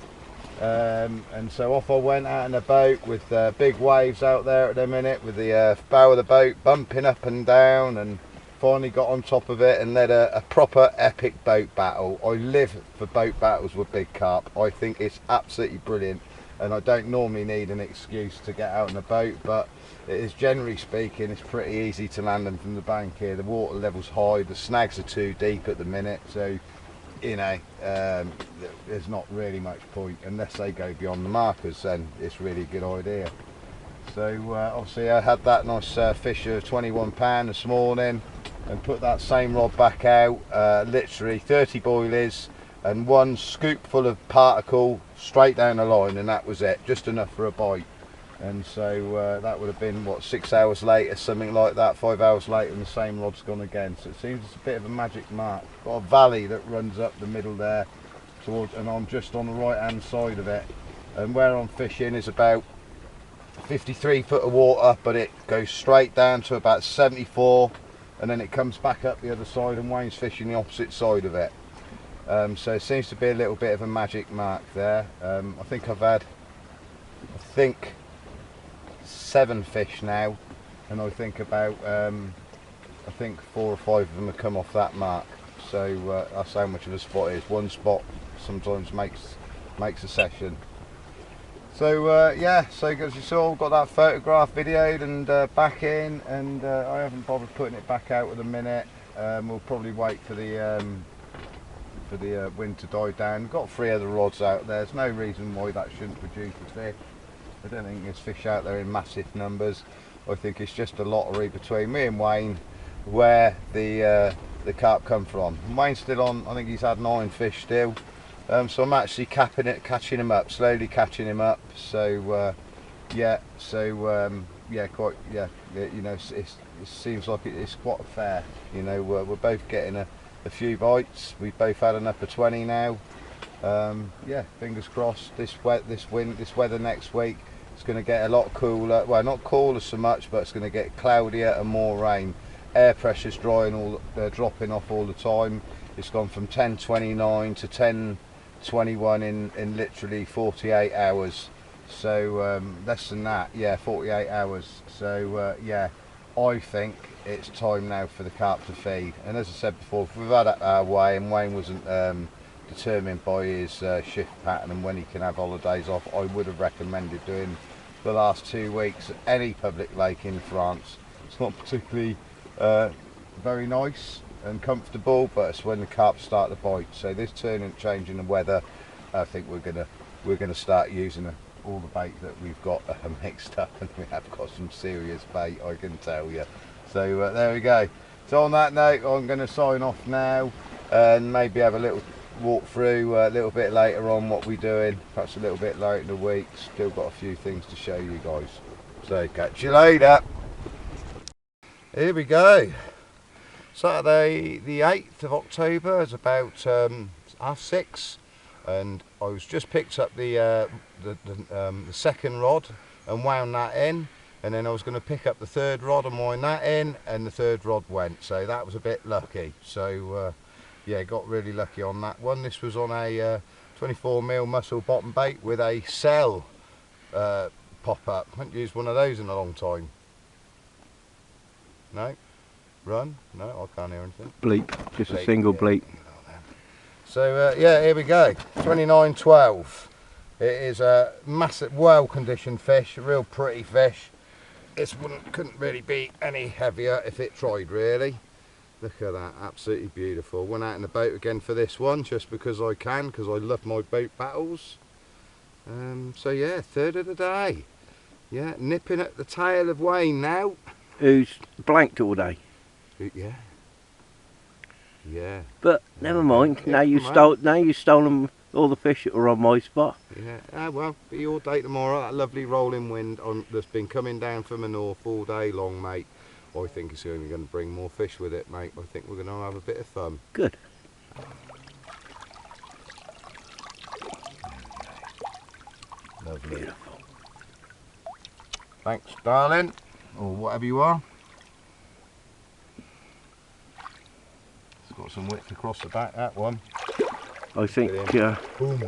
Speaker 1: And so off I went out in a boat with big waves out there at the minute, with the bow of the boat bumping up and down, and finally got on top of it and led a proper epic boat battle. I live for boat battles with big carp. I think it's absolutely brilliant, and I don't normally need an excuse to get out in a boat, but it is, generally speaking, it's pretty easy to land them from the bank here. The water level's high, the snags are too deep at the minute, so you know, there's not really much point unless they go beyond the markers. Then it's really a good idea. So obviously I had that nice fish of £21 this morning, and put that same rod back out, literally 30 boilies and one scoop full of particle straight down the line, and that was it, just enough for a bite. And so that would have been, what, 6 hours later, something like that, 5 hours later, and the same rod's gone again. So it seems it's a bit of a magic mark. Got a valley that runs up the middle there towards, and I'm just on the right hand side of it, and where I'm fishing is about 53 foot of water, but it goes straight down to about 74, and then it comes back up the other side, and Wayne's fishing the opposite side of it. So it seems to be a little bit of a magic mark there. I think I've had 7 fish now, and I think about 4 or 5 of them have come off that mark. So that's how much of a spot it is. One spot sometimes makes a session. So yeah, so as you saw, I've got that photograph videoed and back in, and I haven't bothered putting it back out at the minute. We'll probably wait for the wind to die down. We've got 3 other rods out there. There's no reason why that shouldn't produce a fish. I don't think there's fish out there in massive numbers. I think it's just a lottery between me and Wayne where the carp come from. And Wayne's still on. I think he's had 9 fish still. So I'm actually catching him up, slowly catching him up. So yeah, quite, yeah. You know, it seems like it's quite fair. You know, we're both getting a few bites. We've both had an upper 20 now. Yeah, fingers crossed. This weather next week, it's going to get a lot cooler. Well, not cooler so much, but it's going to get cloudier and more rain. Air pressure's dropping off all the time. It's gone from 10:29 to 10:21 in literally 48 hours. So less than that, yeah, 48 hours. So yeah, I think it's time now for the carp to feed. And as I said before, if we've had it our way and Wayne wasn't determined by his shift pattern and when he can have holidays off, I would have recommended doing the last 2 weeks at any public lake in France. It's not particularly very nice and comfortable, but it's when the carp start to bite. So this change in the weather, I think we're gonna start using all the bait that we've got mixed up, and we have got some serious bait, I can tell you. So there we go. So on that note, I'm going to sign off now and maybe have a little walk through a little bit later on what we're doing, perhaps a little bit later in the week. Still got a few things to show you guys. So catch you later. Here we go. Saturday the 8th of October is about 6:30, and I was just picked up the second rod and wound that in, and then I was going to pick up the third rod and wind that in, and the third rod went, so that was a bit lucky. So yeah, got really lucky on that one. This was on a 24mm muscle bottom bait with a cell pop up. I haven't used one of those in a long time. No? Run? No, I can't hear anything.
Speaker 3: Bleep, just bleep, a single bleep.
Speaker 1: So yeah, here we go. 2912. It is a massive, well-conditioned fish, a real pretty fish. This couldn't really be any heavier if it tried, really. Look at that, absolutely beautiful. Went out in the boat again for this one, just because I can, because I love my boat battles. So yeah, third of the day. Yeah, nipping at the tail of Wayne now.
Speaker 3: Who's blanked all day.
Speaker 1: Yeah. Yeah.
Speaker 3: But never mind. Now you've stolen all the fish that were on my spot.
Speaker 1: Yeah. Well, be your day tomorrow. That lovely rolling wind that's been coming down from the north all day long, mate. I think it's only going to bring more fish with it, mate. I think we're going to have a bit of fun.
Speaker 3: Good.
Speaker 1: Lovely.
Speaker 3: Beautiful.
Speaker 1: Thanks, darling, or whatever you are. It's got some width across the back, that one.
Speaker 3: I think.
Speaker 1: Boom.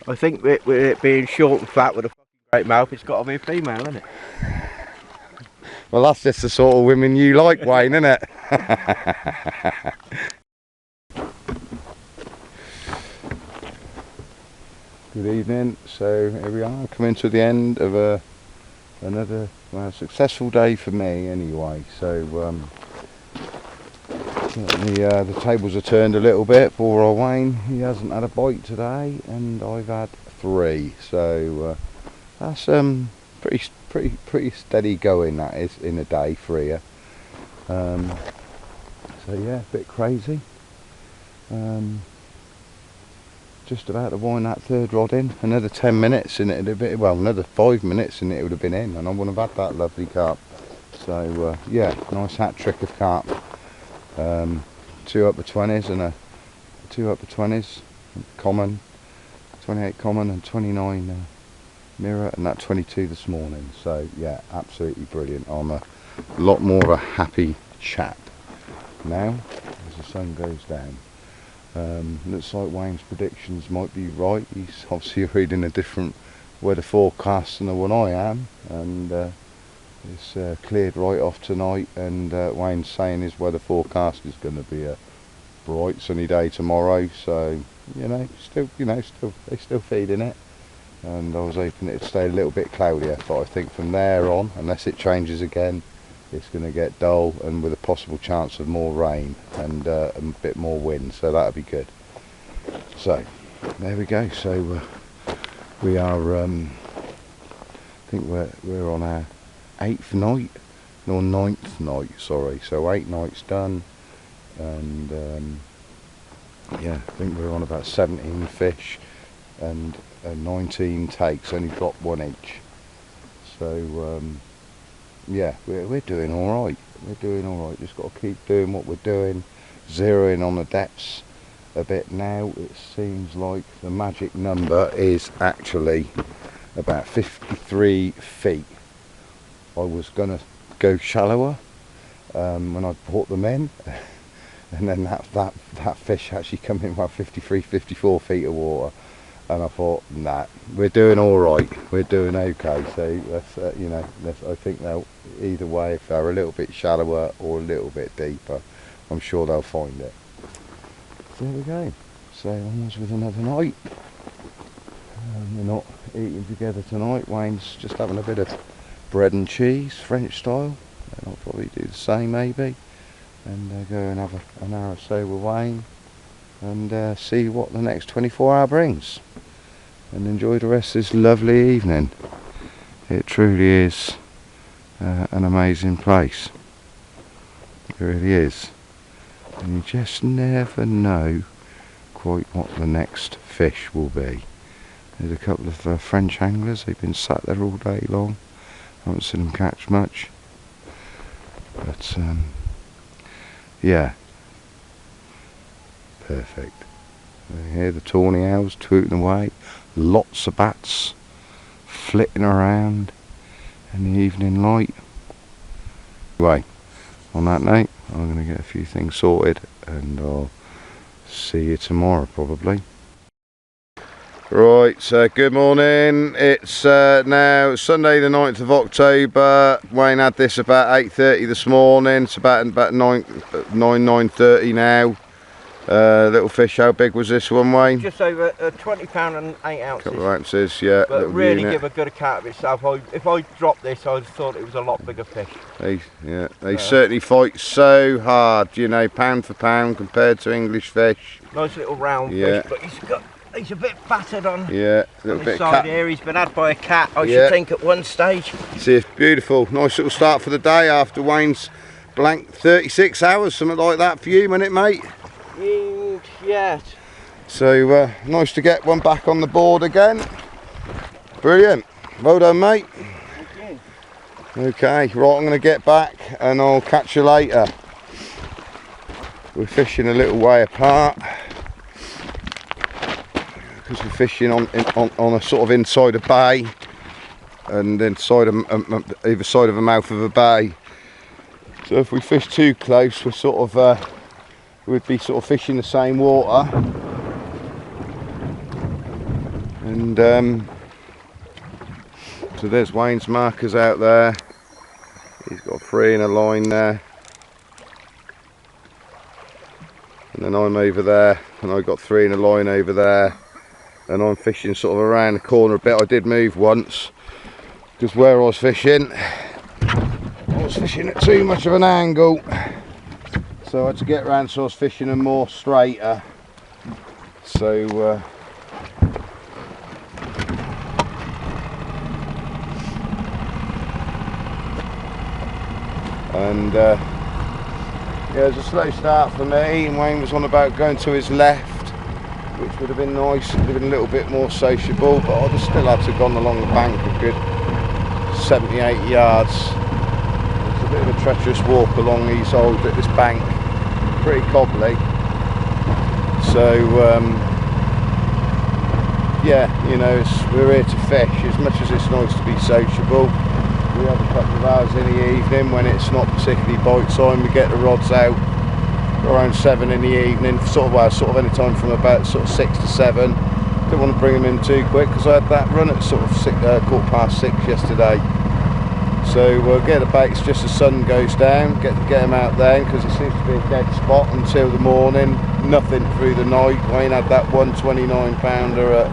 Speaker 3: I think with it being short and fat with a fucking great mouth, it's got to be a female, isn't it?
Speaker 1: Well, that's just the sort of women you like, Wayne, isn't it? Good evening. So here we are, coming to the end of another successful day for me, anyway. So the tables are turned a little bit for our Wayne. He hasn't had a bite today, and I've had 3. So that's pretty steady going, that is, in a day for you. So yeah, a bit crazy. Just about to wind that third rod in. Another 10 minutes and it'd have been, well, another 5 minutes and it would have been in, and I wouldn't have had that lovely carp. So yeah, nice hat trick of carp. 2 upper 20s and 2 upper 20s, common. 28 common and 29 mirror, and that 22 this morning. So yeah, absolutely brilliant. I'm a lot more of a happy chap now as the sun goes down. Looks like Wayne's predictions might be right. He's obviously reading a different weather forecast than the one I am, and it's cleared right off tonight, and Wayne's saying his weather forecast is going to be a bright sunny day tomorrow. So they're still feeding it, and I was hoping it'd stay a little bit cloudier, but I think from there on, unless it changes again, it's going to get dull, and with a possible chance of more rain and a bit more wind, so that'll be good. So there we go. So we are I think we're on our 8th night, or 9th night, sorry. So 8 nights done, and yeah, I think we're on about 17 fish and 19 takes, only dropped 1 each. So yeah, we're doing all right. We're doing all right. Just got to keep doing what we're doing, zeroing on the depths a bit now. It seems like the magic number is actually about 53 feet. I was gonna go shallower when I brought them in, and then that fish actually come in about 53, 54 feet of water, and I thought, nah, we're doing all right, we're doing okay. So let's, I think they'll, either way, if they're a little bit shallower or a little bit deeper, I'm sure they'll find it. So there we go. So onwards with another night. We're not eating together tonight. Wayne's just having a bit of bread and cheese, French style, and I'll probably do the same maybe, and go and have an hour or so with Wayne, and see what the next 24 hour brings, and enjoy the rest of this lovely evening. It truly is an amazing place. It really is, and you just never know quite what the next fish will be. There's a couple of French anglers. They've been sat there all day long. I haven't seen them catch much, but yeah, perfect. You hear the tawny owls tooting away, lots of bats flitting around in the evening light. Anyway, on that note, I'm going to get a few things sorted, and I'll see you tomorrow probably. Right, so good morning. It's now Sunday the 9th of October. Wayne had this about 8:30 this morning. It's about 9:30 now. Little fish, how big was this one, Wayne?
Speaker 2: Just over 20 pound and 8 ounces.
Speaker 1: Couple of ounces, yeah.
Speaker 2: But really give a good account of itself. If I dropped this, I thought it was a lot bigger fish.
Speaker 1: They certainly fight so hard, pound for pound compared to English fish.
Speaker 2: Nice little round fish, but he's a bit battered on,
Speaker 1: a little bit
Speaker 2: side here. He's been had by a cat, I should think, at one stage.
Speaker 1: See, beautiful, nice little start for the day after Wayne's blank 36 hours, something like that for you, wasn't it, mate?
Speaker 2: Yeah.
Speaker 1: So nice to get one back on the board again. Brilliant, well done, mate.
Speaker 2: Thank
Speaker 1: you. Okay, right, I'm going to get back and I'll catch you later. We're fishing a little way apart, because we're fishing on a sort of inside a bay, and inside either side of the mouth of a bay. So if we fish too close, we're sort of we'd be sort of fishing the same water, and so there's Wayne's markers out there. He's got 3 in a line there, and then I'm over there, and I've got 3 in a line over there. And I'm fishing sort of around the corner a bit. I did move once, because where I was fishing at too much of an angle, so I had to get around, so I was fishing a more straighter. So yeah, it was a slow start for me, and Wayne was on about going to his left, which would have been nice. It would have been a little bit more sociable, but I'd have still had to have gone along the bank a good 70-80 yards. It's a bit of a treacherous walk along these holes at this bank, pretty cobbly. So yeah, you know, we're here to fish. As much as it's nice to be sociable, we have a couple of hours in the evening when it's not particularly bite time. We get the rods out around 7 in the evening, sort of any time from about sort of 6 to 7. Didn't want to bring them in too quick because I had that run at sort of 6:15 yesterday. So we'll get the baits just as the sun goes down, get them out then, because it seems to be a dead spot until the morning. Nothing through the night. Wayne had that 129 pounder at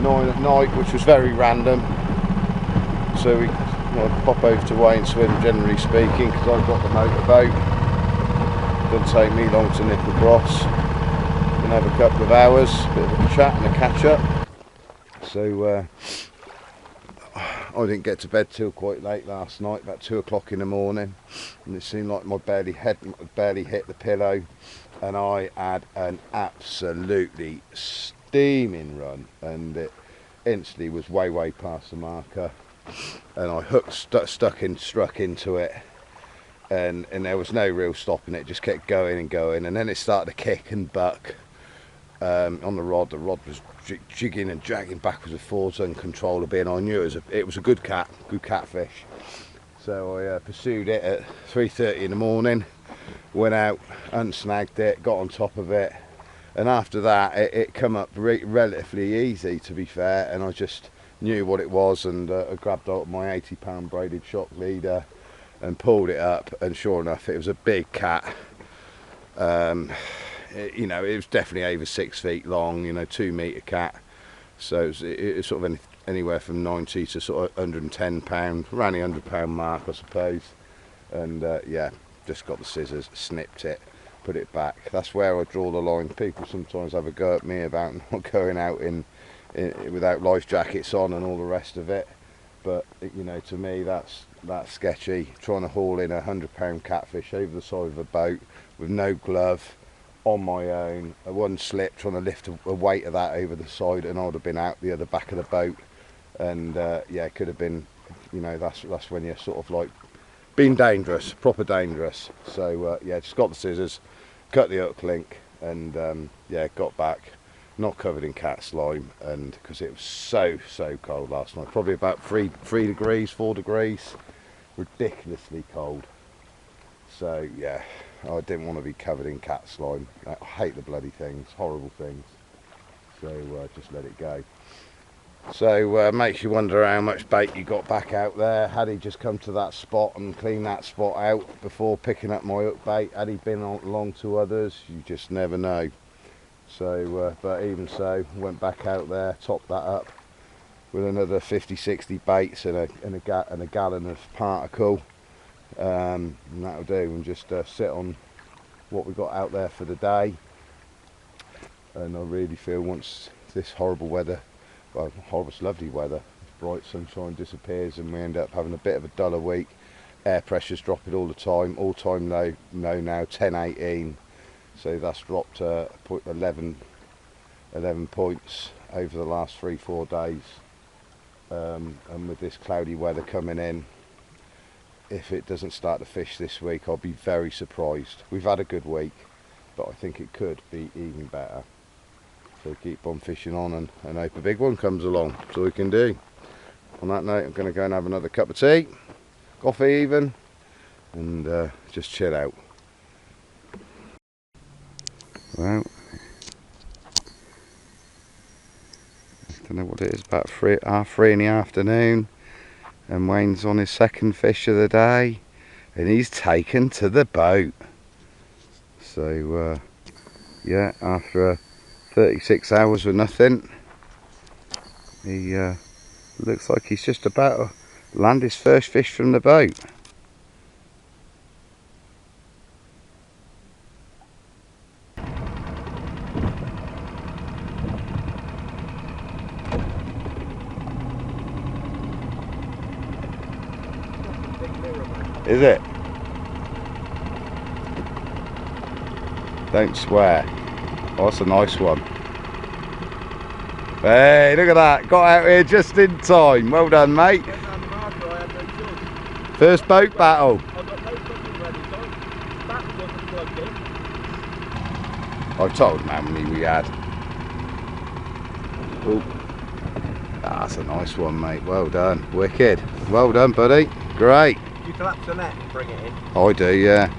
Speaker 1: 9 at night, which was very random. So we pop over to Wayne Swim, generally speaking, because I've got the motorboat. Doesn't take me long to nip across. Can have a couple of hours, bit of a chat and a catch up. So I didn't get to bed till quite late last night, about 2 o'clock in the morning, and it seemed like my barely hit the pillow, and I had an absolutely steaming run, and it instantly was way past the marker, and I struck into it, and there was no real stopping it. Just kept going and going, and then it started to kick and buck on the rod. The rod was jigging and dragging backwards and forwards uncontrollably, and I knew it was a good catfish. So I pursued it at 3:30 in the morning, went out, unsnagged it, got on top of it, and after that it come up relatively easy, to be fair, and I just knew what it was, and I grabbed out my 80-pound braided shock leader and pulled it up, and sure enough it was a big cat. You know, it was definitely over 6 feet long, you know, 2-metre cat. So it was sort of anywhere from 90 to sort of 110 pound, around the 100 pound mark, I suppose. And yeah, just got the scissors, snipped it, put it back. That's where I draw the line. People sometimes have a go at me about not going out without life jackets on and all the rest of it. But you know, to me that's sketchy. Trying to haul in a 100-pound catfish over the side of a boat with no glove, on my own, one slip, trying to lift a weight of that over the side, and I would have been out the other back of the boat. And yeah, it could have been, you know, that's when you're sort of like being dangerous, proper dangerous. So yeah, just got the scissors, cut the hook link, and yeah, got back, not covered in cat slime, and because it was so cold last night, probably about 3 degrees, 4 degrees, ridiculously cold. So yeah, I didn't want to be covered in cat slime. I hate the bloody things, horrible things. So just let it go. So makes you wonder how much bait you got back out there. Had he just come to that spot and cleaned that spot out before picking up my hook bait? Had he been along to others? You just never know. So but even so, went back out there, topped that up with another 50-60 baits and a gallon of particle. And that'll do, and just sit on what we got out there for the day. And I really feel once this horrible weather, well, horrible, lovely weather, bright sunshine disappears, and we end up having a bit of a duller week. Air pressure's dropping all the time, all-time low now 10-18, so that's dropped 11 points over the last 3-4 days. And with this cloudy weather coming in, if it doesn't start to fish this week, I'll be very surprised. We've had a good week, but I think it could be even better. So keep on fishing on and hope a big one comes along. That's all we can do. On that note, I'm going to go and have another cup of tea, coffee even, and just chill out. Well, I don't know what it is, about 3 in the afternoon. And Wayne's on his second fish of the day, and he's taken to the boat. So yeah, after 36 hours with nothing, he looks like he's just about to land his first fish from the boat. Is it? Don't swear. Oh, that's a nice one. Hey, look at that. Got out here just in time. Well done, mate. First boat battle. I told him how many we had. Oh, that's a nice one, mate. Well done. Wicked. Well done, buddy. Great.
Speaker 2: You collapse the net and bring it in.
Speaker 1: I do, yeah.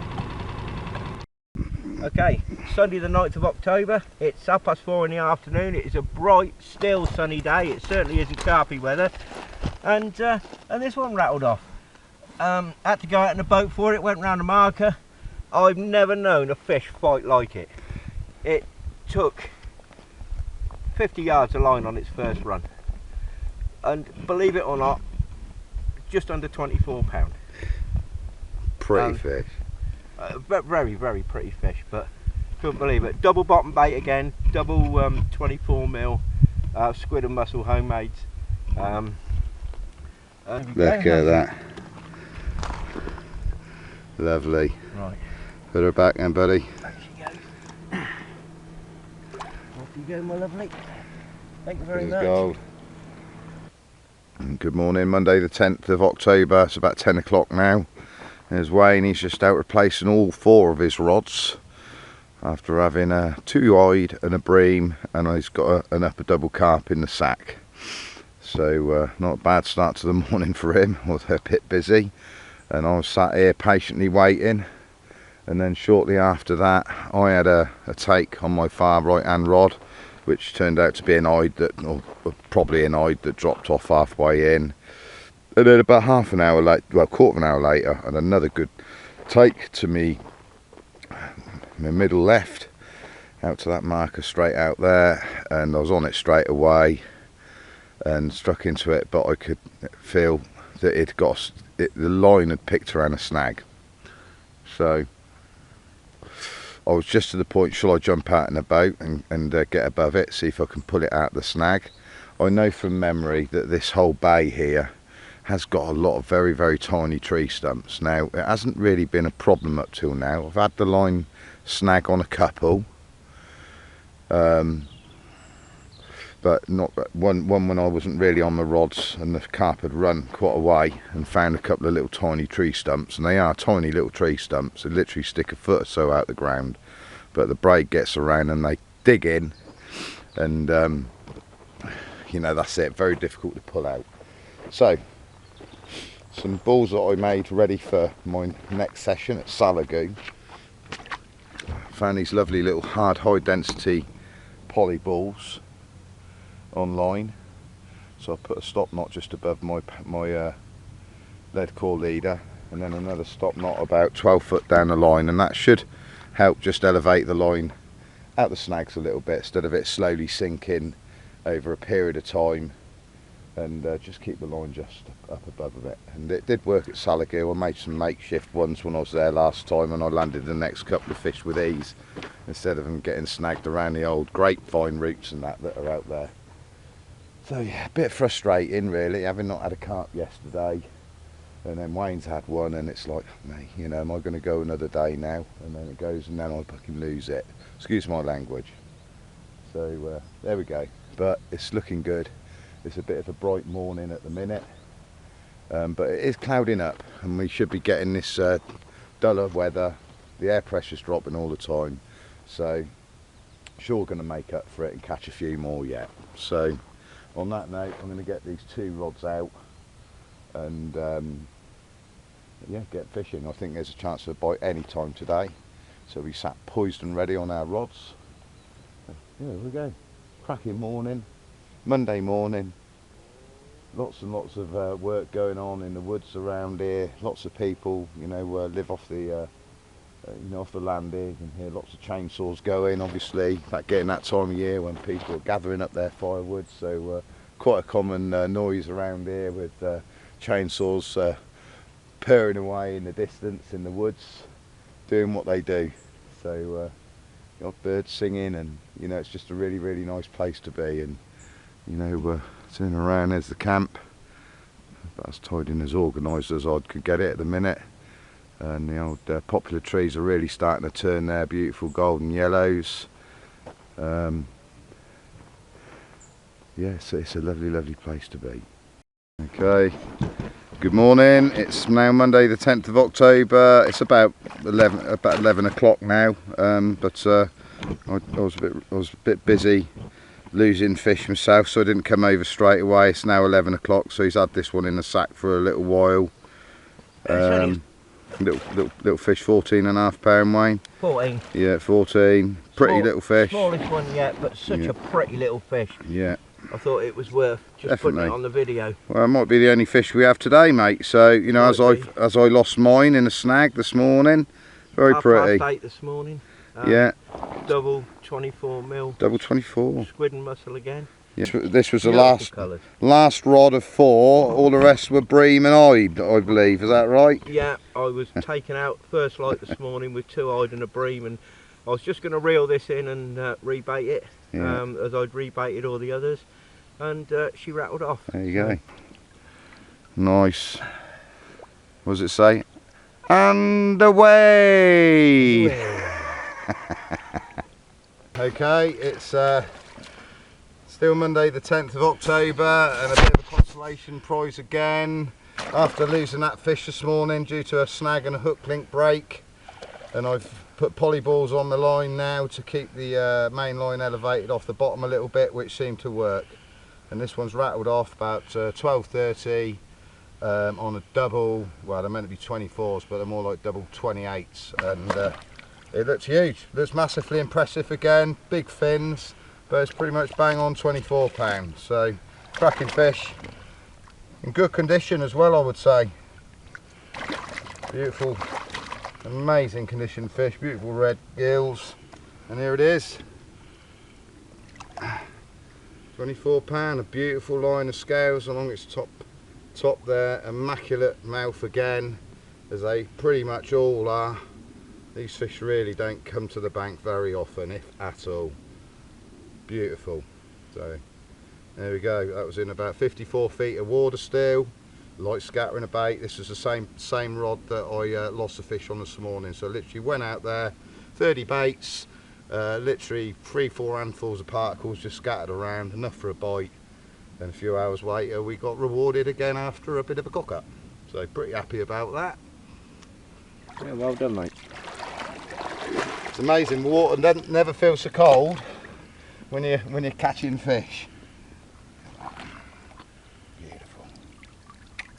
Speaker 2: Okay, Sunday the 9th of October. It's 4:30 in the afternoon. It is a bright, still sunny day. It certainly isn't carpy weather. And this one rattled off. Had to go out in a boat for it. Went round a marker. I've never known a fish fight like it. It took 50 yards of line on its first run. And believe it or not, just under 24 £.
Speaker 1: Pretty fish.
Speaker 2: Very, very pretty fish, but couldn't believe it. Double bottom bait again, double 24mm squid and mussel homemades.
Speaker 1: Look at that. Lovely.
Speaker 2: Right.
Speaker 1: Put her back then, buddy.
Speaker 2: There she goes. Off you go, my lovely. Thank you very
Speaker 1: Here's
Speaker 2: much.
Speaker 1: gold. Good morning, Monday the 10th of October. It's about 10 o'clock now. There's Wayne, he's just out replacing all 4 of his rods after having a 2-eyed and a bream, and he's got an upper double carp in the sack. So not a bad start to the morning for him. I was a bit busy and I was sat here patiently waiting, and then shortly after that I had a take on my far right hand rod, which turned out to be an eyed that, or probably an eyed that dropped off halfway in. And then about half an hour later, well, quarter of an hour later, and another good take to me, my middle left, out to that marker straight out there, and I was on it straight away and struck into it, but I could feel that the line had picked around a snag. So I was just to the point, shall I jump out in a boat and get above it, see if I can pull it out the snag. I know from memory that this whole bay here has got a lot of very, very tiny tree stumps. Now, it hasn't really been a problem up till now. I've had the line snag on a couple, but not one when I wasn't really on the rods, and the carp had run quite a way and found a couple of little tiny tree stumps, and they are tiny little tree stumps. They literally stick a foot or so out the ground, but the braid gets around and they dig in, and you know, that's it, very difficult to pull out. So some balls that I made ready for my next session at Salagoon. Found these lovely little hard high density poly balls online, so I put a stop knot just above my lead core leader, and then another stop knot about 12 foot down the line, and that should help just elevate the line out the snags a little bit instead of it slowly sinking over a period of time, and just keep the line just up above of it. And it did work at Salagoon. I made some makeshift ones when I was there last time, and I landed the next couple of fish with ease instead of them getting snagged around the old grapevine roots and that are out there. So yeah, a bit frustrating really, having not had a carp yesterday, and then Wayne's had one, and it's like, mate, you know, am I going to go another day now? And then it goes, and then I fucking lose it. Excuse my language. So there we go. But it's looking good. It's a bit of a bright morning at the minute, but it is clouding up, and we should be getting this duller weather. The air pressure's dropping all the time, so sure going to make up for it and catch a few more yet. So on that note, I'm going to get these 2 rods out and yeah, get fishing. I think there's a chance of a bite any time today, so we sat poised and ready on our rods. Yeah, here we go. Cracking morning, Monday morning. Lots and lots of work going on in the woods around here. Lots of people, you know, live off the you know, off the land here. You can hear lots of chainsaws going, obviously, that getting that time of year when people are gathering up their firewood. So quite a common noise around here with chainsaws purring away in the distance in the woods, doing what they do. So you know, birds singing, and you know, it's just a really, really nice place to be. And you know, turning around, there's the camp, about as tidy and as organised as I could get it at the minute. And the old poplar trees are really starting to turn their beautiful golden yellows. Yeah, so it's a lovely, lovely place to be. Okay, good morning. It's now Monday the 10th of October. It's about 11 o'clock now, but I was a bit busy losing fish myself, so I didn't come over straight away. It's now 11 o'clock, so he's had this one in the sack for a little while. Little fish, 14.5 pound, Wayne.
Speaker 2: 14.
Speaker 1: Yeah, 14. Pretty little fish.
Speaker 2: Smallest one yet, but such a pretty little fish.
Speaker 1: Yeah.
Speaker 2: I thought it was worth just putting it on the video.
Speaker 1: Well, it might be the only fish we have today, mate. So, you know, as I lost mine in a snag this morning, very pretty.
Speaker 2: 8:30 this morning.
Speaker 1: Yeah.
Speaker 2: Double 24mm.
Speaker 1: Double 24.
Speaker 2: Squid and mussel again.
Speaker 1: Yeah. This was the last rod of 4. All the rest were bream and eyed, I believe. Is that right?
Speaker 2: Yeah, I was taken out first light this morning with 2-eyed and a bream, and I was just going to reel this in and rebait it, as I'd rebaited all the others, and she rattled off.
Speaker 1: There you go. Nice. What does it say? And away! Okay, it's still Monday the 10th of October, and a bit of a consolation prize again. After losing that fish this morning due to a snag and a hook link break, and I've put poly balls on the line now to keep the main line elevated off the bottom a little bit, which seemed to work. And this one's rattled off about 12:30 on a double. Well, they're meant to be 24s, but they're more like double 28s, and it looks huge. Looks massively impressive again. Big fins, but it's pretty much bang on 24 pounds. So cracking fish, in good condition as well, I would say. Beautiful, amazing condition fish, beautiful red gills, and here it is. 24 pound, a beautiful line of scales along its top there, immaculate mouth again, as they pretty much all are. These fish really don't come to the bank very often, if at all. Beautiful. So there we go, that was in about 54 feet of water still, light scattering a bait. This is the same rod that I lost the fish on this morning. So literally went out there, 30 baits, literally 3-4 handfuls of particles just scattered around, enough for a bite. Then a few hours later we got rewarded again after a bit of a cock up. So pretty happy about that.
Speaker 3: Yeah, well done, mate.
Speaker 1: It's amazing, the water never feels so cold when you're catching fish. Beautiful.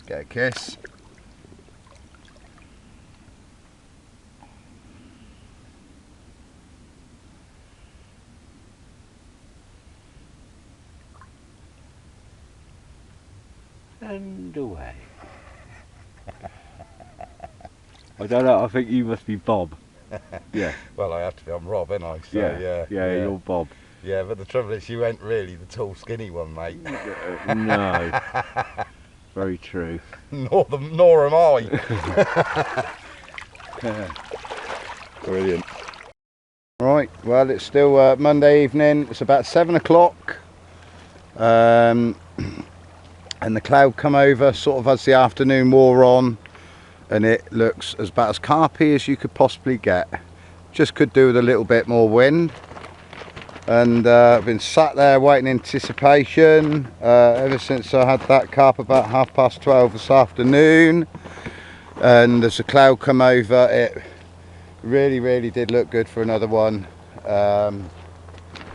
Speaker 1: Get a kiss.
Speaker 3: And away. I don't know, I think you must be Bob. Yeah.
Speaker 1: Well, I have to be. I'm Rob, ain't I? So, yeah,
Speaker 3: you're Bob.
Speaker 1: Yeah, but the trouble is you ain't really the tall, skinny one, mate.
Speaker 3: No. Very true.
Speaker 1: Nor am I. Brilliant. Right, well, it's still Monday evening. It's about 7 o'clock. And the cloud come over sort of as the afternoon wore on, and it looks about as carpy as you could possibly get. Just could do with a little bit more wind. And I've been sat there waiting in anticipation ever since I had that carp about 12:30 this afternoon. And as the cloud come over, it really did look good for another one. I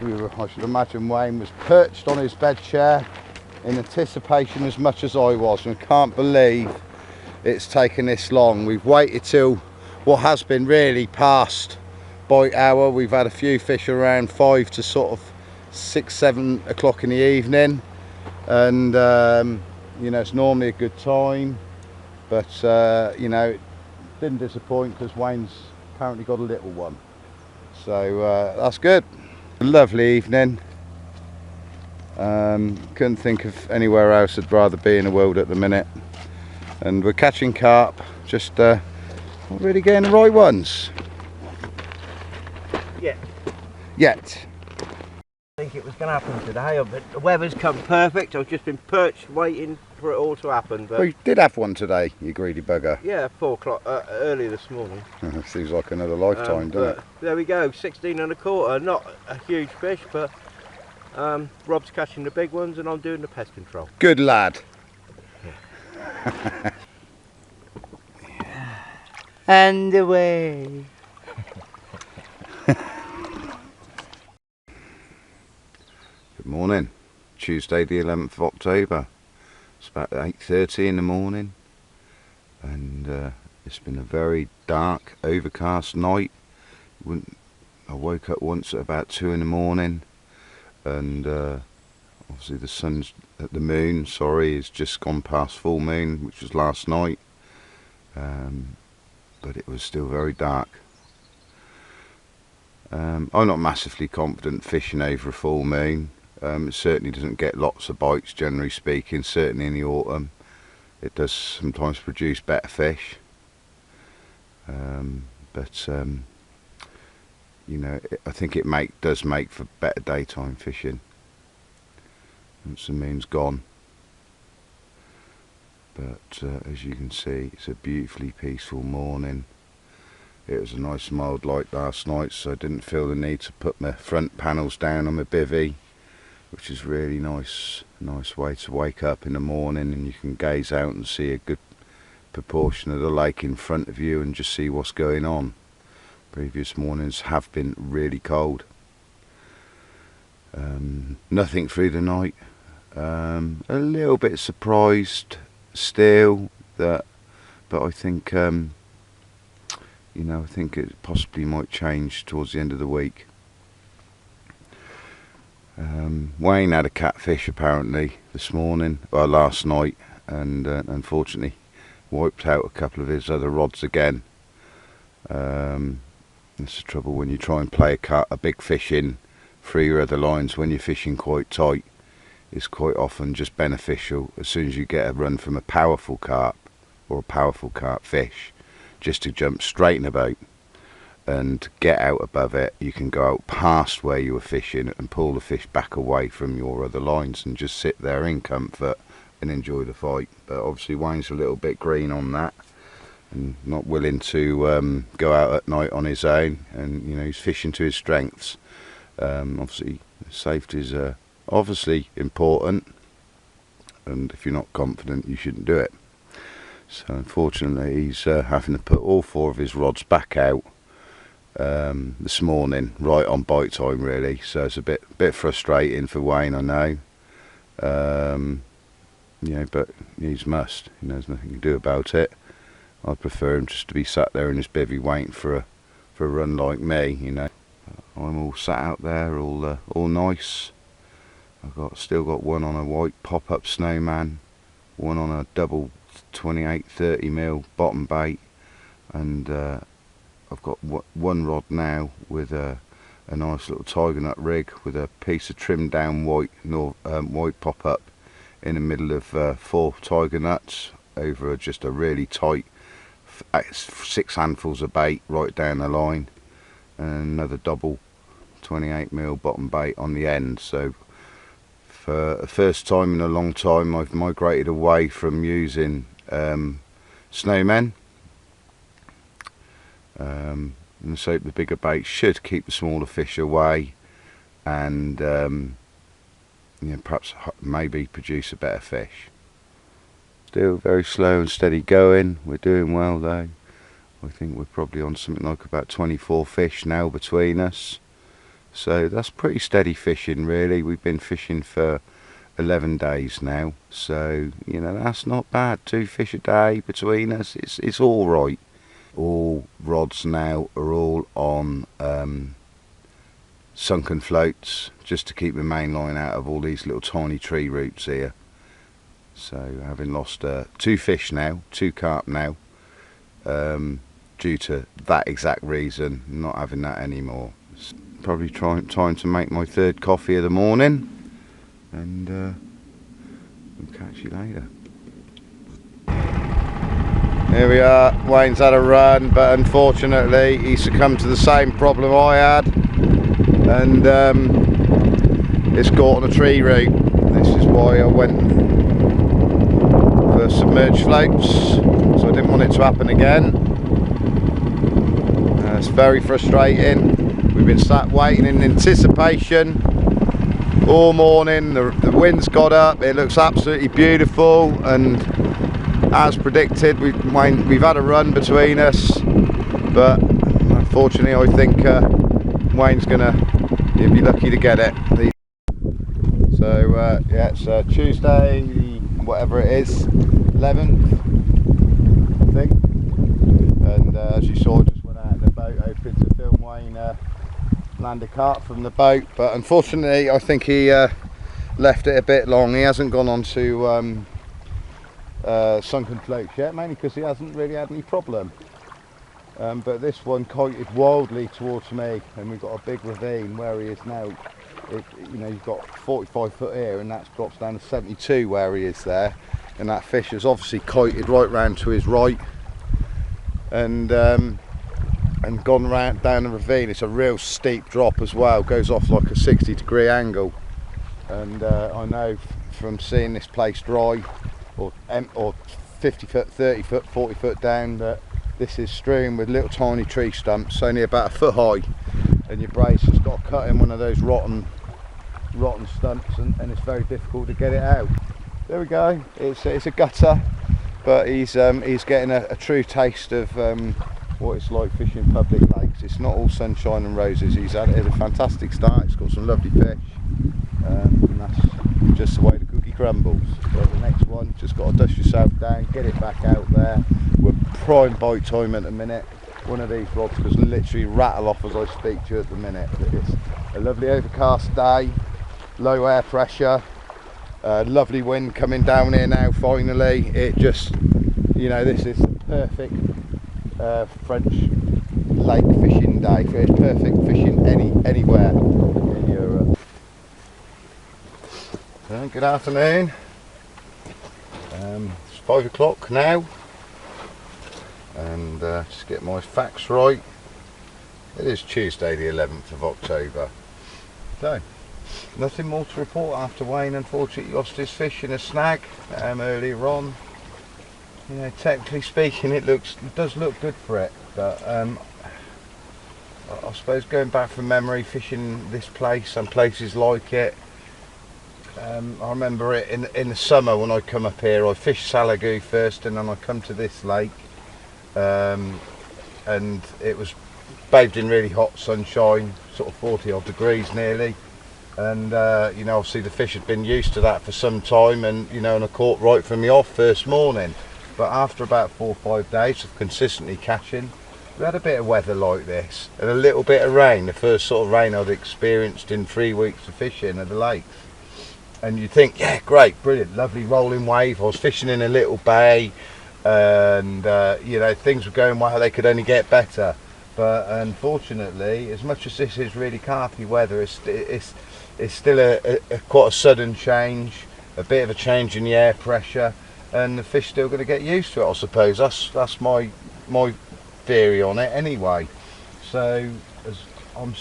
Speaker 1: should imagine Wayne was perched on his bed chair in anticipation as much as I was, and can't believe it's taken this long. We've waited till what has been really past bite hour. We've had a few fish around 5 to sort of 6-7 o'clock in the evening, and you know, it's normally a good time, but you know, it didn't disappoint because Wayne's apparently got a little one, so that's good. Lovely evening. Couldn't think of anywhere else I'd rather be in the world at the minute, and we're catching carp, just not really getting the right ones yet.
Speaker 2: I think it was going to happen today, but the weather's come perfect. I've just been perched waiting for it all to happen. But
Speaker 1: well, you did have one today, you greedy bugger.
Speaker 2: Yeah, 4 o'clock early this morning.
Speaker 1: Seems like another lifetime, doesn't it?
Speaker 2: There we go, 16.25. Not a huge fish, but Rob's catching the big ones and I'm doing the pest control.
Speaker 1: Good lad.
Speaker 2: Yeah. And away.
Speaker 1: Good Morning, Tuesday the 11th of October. It's about 8:30 in the morning, and it's been a very dark, overcast night. I woke up once at about 2 in the morning, and obviously the moon is just gone past full moon, which was last night, but it was still very dark. I'm not massively confident fishing over a full moon. It certainly doesn't get lots of bites, generally speaking. Certainly in the autumn it does sometimes produce better fish, but you know, I think it does make for better daytime fishing once the moon's gone. But as you can see, it's a beautifully peaceful morning. It was a nice mild light last night, so I didn't feel the need to put my front panels down on my bivvy, which is really nice way to wake up in the morning, and you can gaze out and see a good proportion of the lake in front of you and just see what's going on. Previous mornings have been really cold. Nothing through the night. A little bit surprised still, but I think you know, I think it possibly might change towards the end of the week. Wayne had a catfish apparently this morning, well last night, and unfortunately wiped out a couple of his other rods again. That's the trouble when you try and play a big fish in through your other lines. When you're fishing quite tight, it's quite often just beneficial, as soon as you get a run from a powerful carp or a powerful carp fish, just to jump straight in a boat and get out above it. You can go out past where you were fishing and pull the fish back away from your other lines and just sit there in comfort and enjoy the fight. But obviously Wayne's a little bit green on that and not willing to go out at night on his own, and you know, he's fishing to his strengths. Obviously safety is obviously important, and if you're not confident you shouldn't do it. So unfortunately he's having to put all 4 of his rods back out this morning, right on bite time really. So it's a bit frustrating for Wayne, I know. You know, but he's must. You know, there's nothing you can do about it. I'd prefer him just to be sat there in his bivvy waiting for a run like me. You know, I'm all sat out there, all nice. I've still got one on a white pop-up snowman, one on a double 28-30mm bottom bait, and I've got one rod now with a nice little tiger nut rig with a piece of trimmed down white pop-up in the middle of 4 tiger nuts over just a really tight 6 handfuls of bait right down the line, and another double 28mm bottom bait on the end. So for the first time in a long time I've migrated away from using snowmen, and so the bigger bait should keep the smaller fish away, and you know, perhaps maybe produce a better fish. Still very slow and steady going. We're doing well though. I think we're probably on something like about 24 fish now between us, so that's pretty steady fishing really. We've been fishing for 11 days now, so you know, that's not bad. 2 fish a day between us, it's all right. All rods now are all on sunken floats, just to keep the main line out of all these little tiny tree roots here. So having lost 2 fish now, 2 carp now, due to that exact reason, not having that anymore. It's probably time to make my 3rd coffee of the morning, and we'll catch you later. Here we are. Wayne's had a run, but unfortunately he succumbed to the same problem I had, and it's caught on a tree root. This is why I went for submerged floats, so I didn't want it to happen again. It's very frustrating. We've been sat waiting in anticipation all morning. The wind's got up, it looks absolutely beautiful, and as predicted, we've had a run between us, but unfortunately I think Wayne's he'll be lucky to get it. So yeah, it's Tuesday, whatever it is, 11th, I think. And as you saw, just went out in the boat, hoping to film Wayne land a carp from the boat. But unfortunately, I think he left it a bit long. He hasn't gone on to sunken floats yet, mainly because he hasn't really had any problem. But this one kited wildly towards me, and we've got a big ravine where he is now. You know, you've got 45 foot here, and that drops down to 72 where he is there, and that fish has obviously kited right round to his right and gone round down the ravine. It's a real steep drop as well, goes off like a 60-degree angle, and I know from seeing this place dry or 50 foot, 30 foot, 40 foot down that this is strewn with little tiny tree stumps, only about a foot high, and your brace has got to cut in one of those rotten stumps, and it's very difficult to get it out. There we go. It's a gutter, but he's getting a true taste of what it's like fishing public lakes. It's not all sunshine and roses. He's had a fantastic start. It's got some lovely fish, and that's just the way the cookie crumbles. But the next one, just got to dust yourself down, get it back out there. We're prime bite time at the minute. One of these rods could literally rattle off as I speak to you at the minute. It's a lovely overcast day, low air pressure, lovely wind coming down here now finally. It just, you know, this is the perfect French lake fishing day. It's perfect fishing anywhere in Europe. So, good afternoon. It's 5 o'clock now, and just get my facts right. It is Tuesday the 11th of October. So, nothing more to report after Wayne unfortunately lost his fish in a snag earlier on. You know, technically speaking, it does look good for it, but I suppose going back from memory, fishing this place and places like it, I remember it in the summer when I come up here. I fished Salagoo first, and then I come to this lake, and it was bathed in really hot sunshine, sort of 40 odd degrees nearly, and you know, obviously the fish had been used to that for some time, and you know, and I caught right from the off first morning. But after about 4 or 5 days of consistently catching, we had a bit of weather like this and a little bit of rain, the first sort of rain I'd experienced in 3 weeks of fishing at the lakes. And you think, yeah, great, brilliant, lovely rolling wave. I was fishing in a little bay, and you know, things were going well, they could only get better. But unfortunately, as much as this is really carpy weather, it's still quite a sudden change, a bit of a change in the air pressure, and the fish still going to get used to it, I suppose. That's my theory on it anyway. So I'm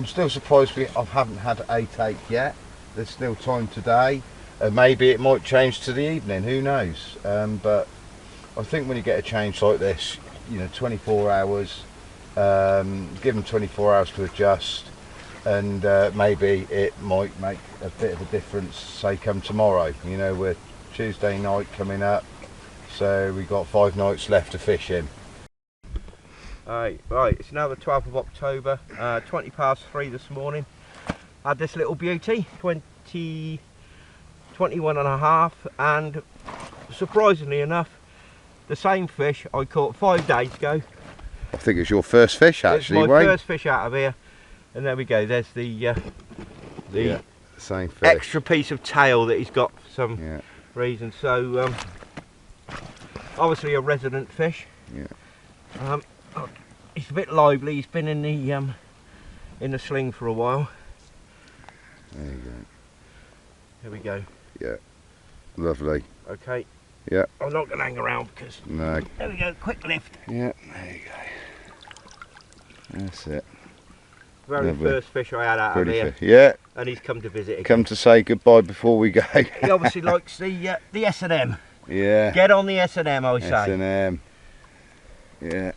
Speaker 1: still surprised I haven't had a take yet. There's still time today, and maybe it might change to the evening, who knows. But I think when you get a change like this, you know, 24 hours, give them 24 hours to adjust, and maybe it might make a bit of a difference, say come tomorrow. You know, we're Tuesday night coming up, so we've got 5 nights left of fishing.
Speaker 2: Right, it's now the 12th of October, 20 past 3 this morning. Had this little beauty, 21 and a half, and surprisingly enough, the same fish I caught 5 days ago.
Speaker 1: I think it's your first fish, actually,
Speaker 2: It's my
Speaker 1: Wayne.
Speaker 2: first fish out of here, and there we go. There's the
Speaker 1: same fish.
Speaker 2: extra piece of tail that he's got for some reason. So obviously a resident fish.
Speaker 1: Yeah.
Speaker 2: He's a bit lively. He's been in the sling for a while.
Speaker 1: There you go.
Speaker 2: Here we go.
Speaker 1: Yeah. Lovely.
Speaker 2: Okay.
Speaker 1: Yeah.
Speaker 2: I'm not going to hang around because.
Speaker 1: No.
Speaker 2: There we go. Quick lift.
Speaker 1: Yeah. There you go. That's it.
Speaker 2: Very
Speaker 1: Lovely.
Speaker 2: first fish I had out
Speaker 1: Pretty
Speaker 2: of here.
Speaker 1: fish. Yeah.
Speaker 2: And he's come to visit again.
Speaker 1: Come to say goodbye before we go.
Speaker 2: He obviously likes the S&M.
Speaker 1: Yeah.
Speaker 2: Get on the S&M, I say.
Speaker 1: S&M. Yeah.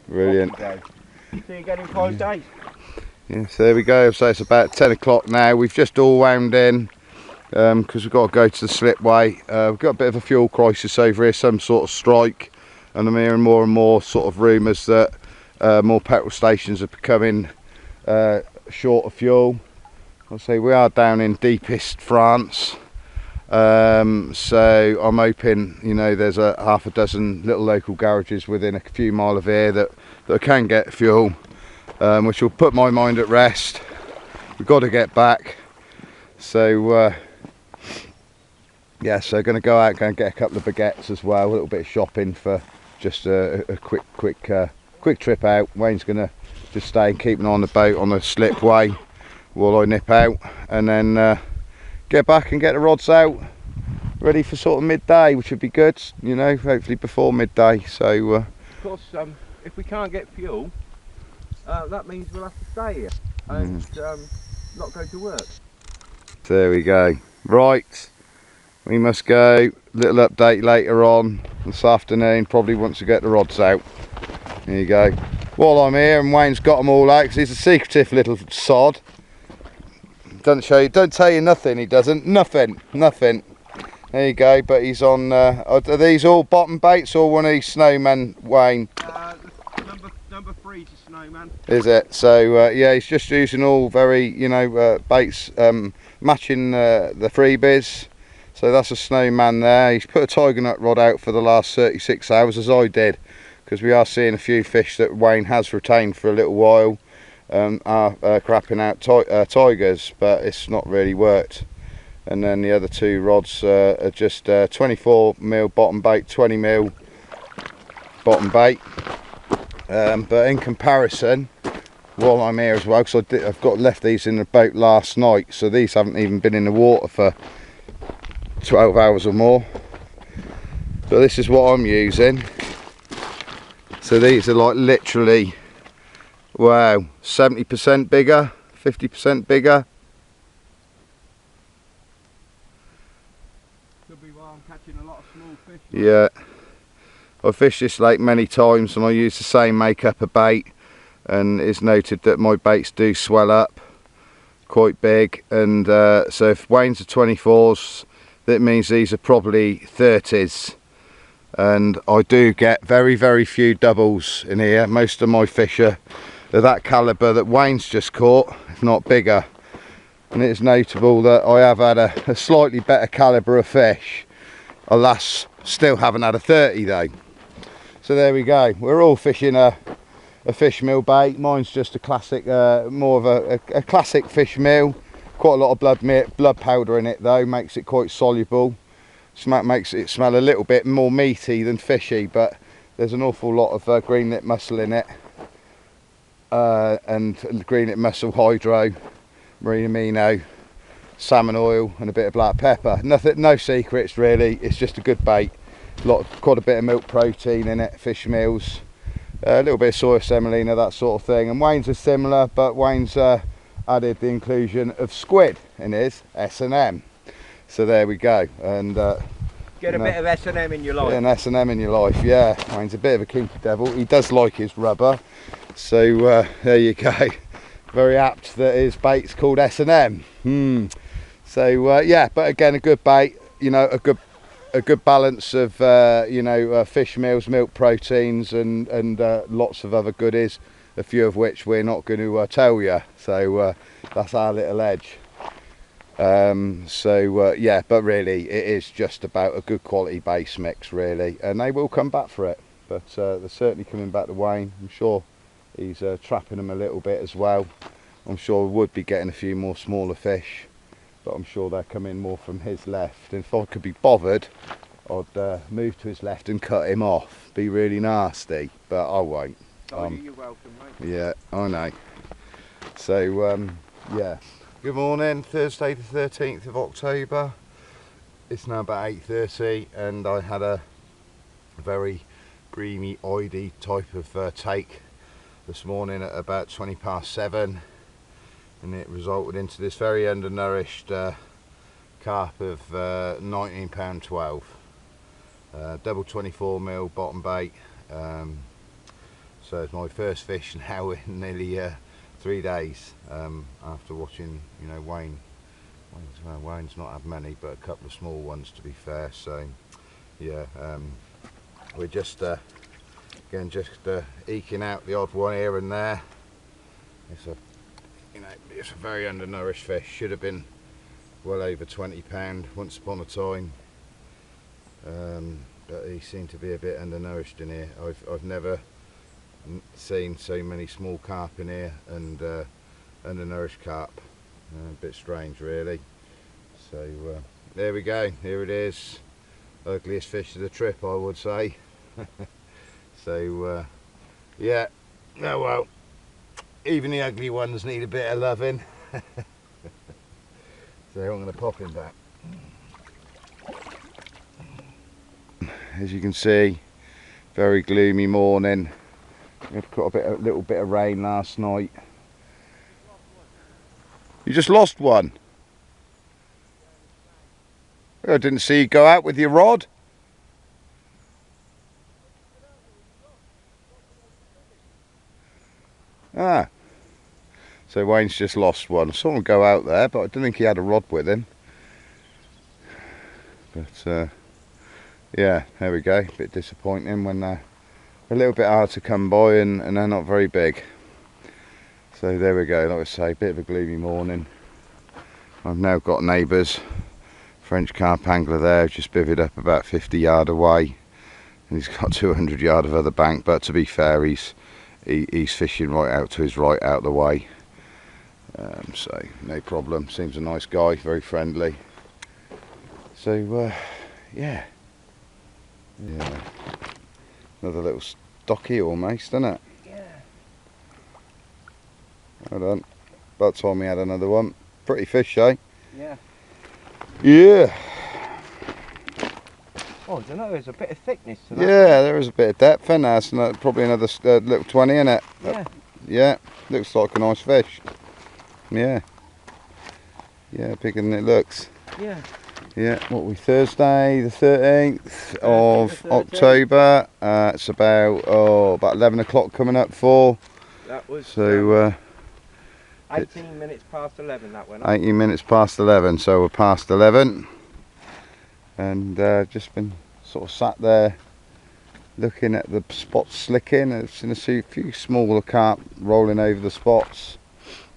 Speaker 1: Brilliant.
Speaker 2: See you again in 5 days.
Speaker 1: Yeah, so there we go. So it's about 10 o'clock now. We've just all wound in because we've got to go to the slipway. We've got a bit of a fuel crisis over here, some sort of strike, and I'm hearing more and more sort of rumours that more petrol stations are becoming short of fuel. I'll say we are down in deepest France. So I'm hoping, you know, there's a half a dozen little local garages within a few mile of here that I can get fuel, which will put my mind at rest. We've got to get back. So yeah, so going to go out, go and get a couple of baguettes as well, a little bit of shopping for just a quick trip out. Wayne's going to just stay and keep an eye on the boat on the slipway while I nip out, and then get back and get the rods out ready for sort of midday, which would be good, you know, hopefully before midday. So
Speaker 2: of course, if we can't get fuel, that means we'll have to stay here and not go to work.
Speaker 1: There we go. Right, we must go. Little update later on this afternoon, probably once we get the rods out. There you go. While I'm here, and Wayne's got them all out because he's a secretive little sod. Doesn't show you, don't tell you nothing, he doesn't. Nothing. There you go, but he's on, are these all bottom baits or one of these snowmen, Wayne?
Speaker 2: Number 3 is a snowman.
Speaker 1: Is it? So yeah, he's just using all very, you know, baits matching the freebies. So that's a snowman there. He's put a tiger nut rod out for the last 36 hours, as I did, because we are seeing a few fish that Wayne has retained for a little while. Are crapping out tigers, but it's not really worked. And then the other 2 rods are just 24mm bottom bait, 20mm bottom bait. But in comparison, while I'm here as well, because I've got left these in the boat last night, so these haven't even been in the water for 12 hours or more. So this is what I'm using. So these are like literally, wow, 70% bigger, 50% bigger.
Speaker 2: Could be why I'm catching a lot of small fish.
Speaker 1: Yeah, I've fished this lake many times and I use the same makeup of bait, and it's noted that my baits do swell up quite big. And so if Wayne's are 24s, that means these are probably 30s. And I do get very few doubles in here. Most of my fish are that calibre that Wayne's just caught, if not bigger. And it's notable that I have had a slightly better calibre of fish. Alas, still haven't had a 30 though. So there we go. We're all fishing a fish meal bait. Mine's just a classic, more of a classic fish meal. Quite a lot of blood powder in it though, makes it quite soluble. Makes it smell a little bit more meaty than fishy, but there's an awful lot of green lip mussel in it. And green lip mussel, hydro, marine amino, salmon oil and a bit of black pepper. Nothing, no secrets really, it's just a good bait. Quite a bit of milk protein in it, fish meals, a little bit of soya semolina, that sort of thing. And Wayne's is similar, but Wayne's added the inclusion of squid in his S&M. So there we go. And
Speaker 2: get a bit of S&M in your life.
Speaker 1: An S&M in your life, yeah. Wayne's a bit of a kinky devil. He does like his rubber. So there you go. Very apt that his bait's called S&M. So yeah, but again, a good bait. You know, a good balance of you know, fish meals, milk proteins, and lots of other goodies. A few of which we're not going to tell you. So that's our little edge. So yeah, but really it is just about a good quality base mix really, and they will come back for it. But they're certainly coming back to Wayne. I'm sure he's trapping them a little bit as well. I'm sure we would be getting a few more smaller fish, but I'm sure they're coming more from his left. And if I could be bothered, I'd move to his left and cut him off. Be really nasty, but I won't.
Speaker 2: You're welcome, mate.
Speaker 1: Yeah, I know. So yeah. Good morning, Thursday the 13th of October. It's now about 8:30 and I had a very dreamy, oily type of take this morning at about 7:20, and it resulted into this very undernourished carp of £19.12. Double 24mm bottom bait. So it's my first fish now in nearly 3 days, after watching, you know, Wayne's not had many, but a couple of small ones to be fair. So yeah, we're just again eking out the odd one here and there. It's you know, it's a very undernourished fish. Should have been well over £20 once upon a time, but he seemed to be a bit undernourished in here. I've never seen so many small carp in here, and undernourished carp. A bit strange really. So there we go, here it is. Ugliest fish of the trip, I would say. So yeah, oh well, even the ugly ones need a bit of loving. So I'm going to pop him back. As you can see, very gloomy morning. We got a little bit of rain last night. You just lost one? I didn't see you go out with your rod. Ah. So Wayne's just lost one. I saw him go out there, but I didn't think he had a rod with him. But yeah, there we go. A bit disappointing when they're a little bit hard to come by and they're not very big. So there we go, like I say, a bit of a gloomy morning. I've now got neighbours, French carp angler there, just bivvied up about 50 yard away, and he's got 200 yard of other bank, but to be fair, he's fishing right out to his right out the way. So no problem, seems a nice guy, very friendly. So yeah, another little stocky almost, isn't it?
Speaker 2: Yeah.
Speaker 1: Hold on, about time we had another one. Pretty fish, eh?
Speaker 2: Yeah.
Speaker 1: Yeah.
Speaker 2: Oh, I don't know, there's a bit of thickness to that.
Speaker 1: Yeah, there is a bit of depth in there. So probably another little 20 in it.
Speaker 2: Yeah.
Speaker 1: Yeah, looks like a nice fish. Yeah. Yeah, bigger than it looks.
Speaker 2: Yeah.
Speaker 1: Yeah, what are we, Thursday the 13th of
Speaker 2: the 13th.
Speaker 1: October. It's about 11 o'clock coming up for.
Speaker 2: That was
Speaker 1: So
Speaker 2: 18 minutes past 11 that went.
Speaker 1: 18 minutes past 11, so we're past 11. And just been sort of sat there looking at the spots slicking. I've seen a few smaller carp rolling over the spots,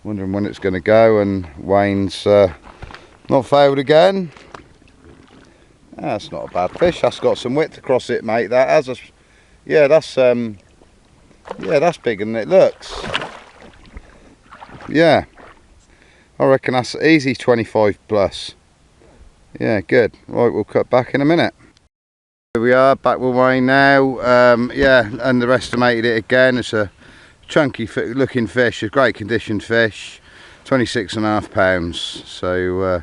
Speaker 1: wondering when it's going to go, and Wayne's not failed again. That's not a bad fish. That's got some width across it, mate. That has a, yeah, that's bigger than it looks. Yeah, I reckon that's easy 25 plus. Yeah, good. Right, we'll cut back in a minute. Here we are, back with Wayne now. Yeah, underestimated it again. It's a chunky looking fish, a great conditioned fish, 26.5 pounds. So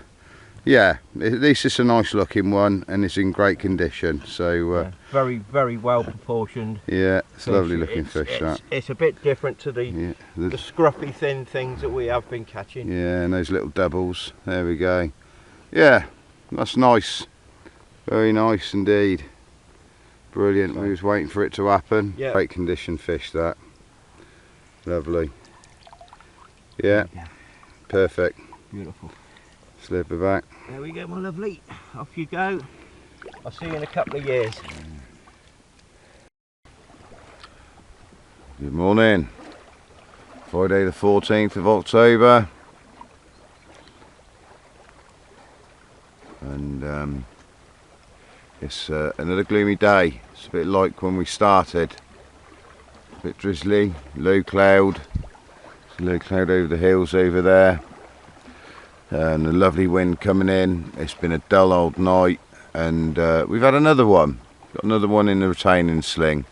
Speaker 1: yeah, at least it's a nice looking one and it's in great condition. So
Speaker 2: yeah, very, very well proportioned.
Speaker 1: Yeah, it's
Speaker 2: fish.
Speaker 1: A lovely looking fish.
Speaker 2: It's a bit different to the scruffy thin things that we have been catching.
Speaker 1: Yeah, and those little doubles. There we go. Yeah, that's nice. Very nice indeed. Brilliant. We was waiting for it to happen.
Speaker 2: Yeah.
Speaker 1: Great condition fish, that. Lovely. Yeah. Perfect.
Speaker 2: Beautiful.
Speaker 1: Slip it back.
Speaker 2: There we go, my lovely. Off you go. I'll see you in a couple of years.
Speaker 1: Good morning. Friday the 14th of October. And it's another gloomy day. It's a bit like when we started. A bit drizzly, low cloud. There's a low cloud over the hills over there. And a lovely wind coming in. It's been a dull old night, and we've had another one. Got another one in the retaining sling.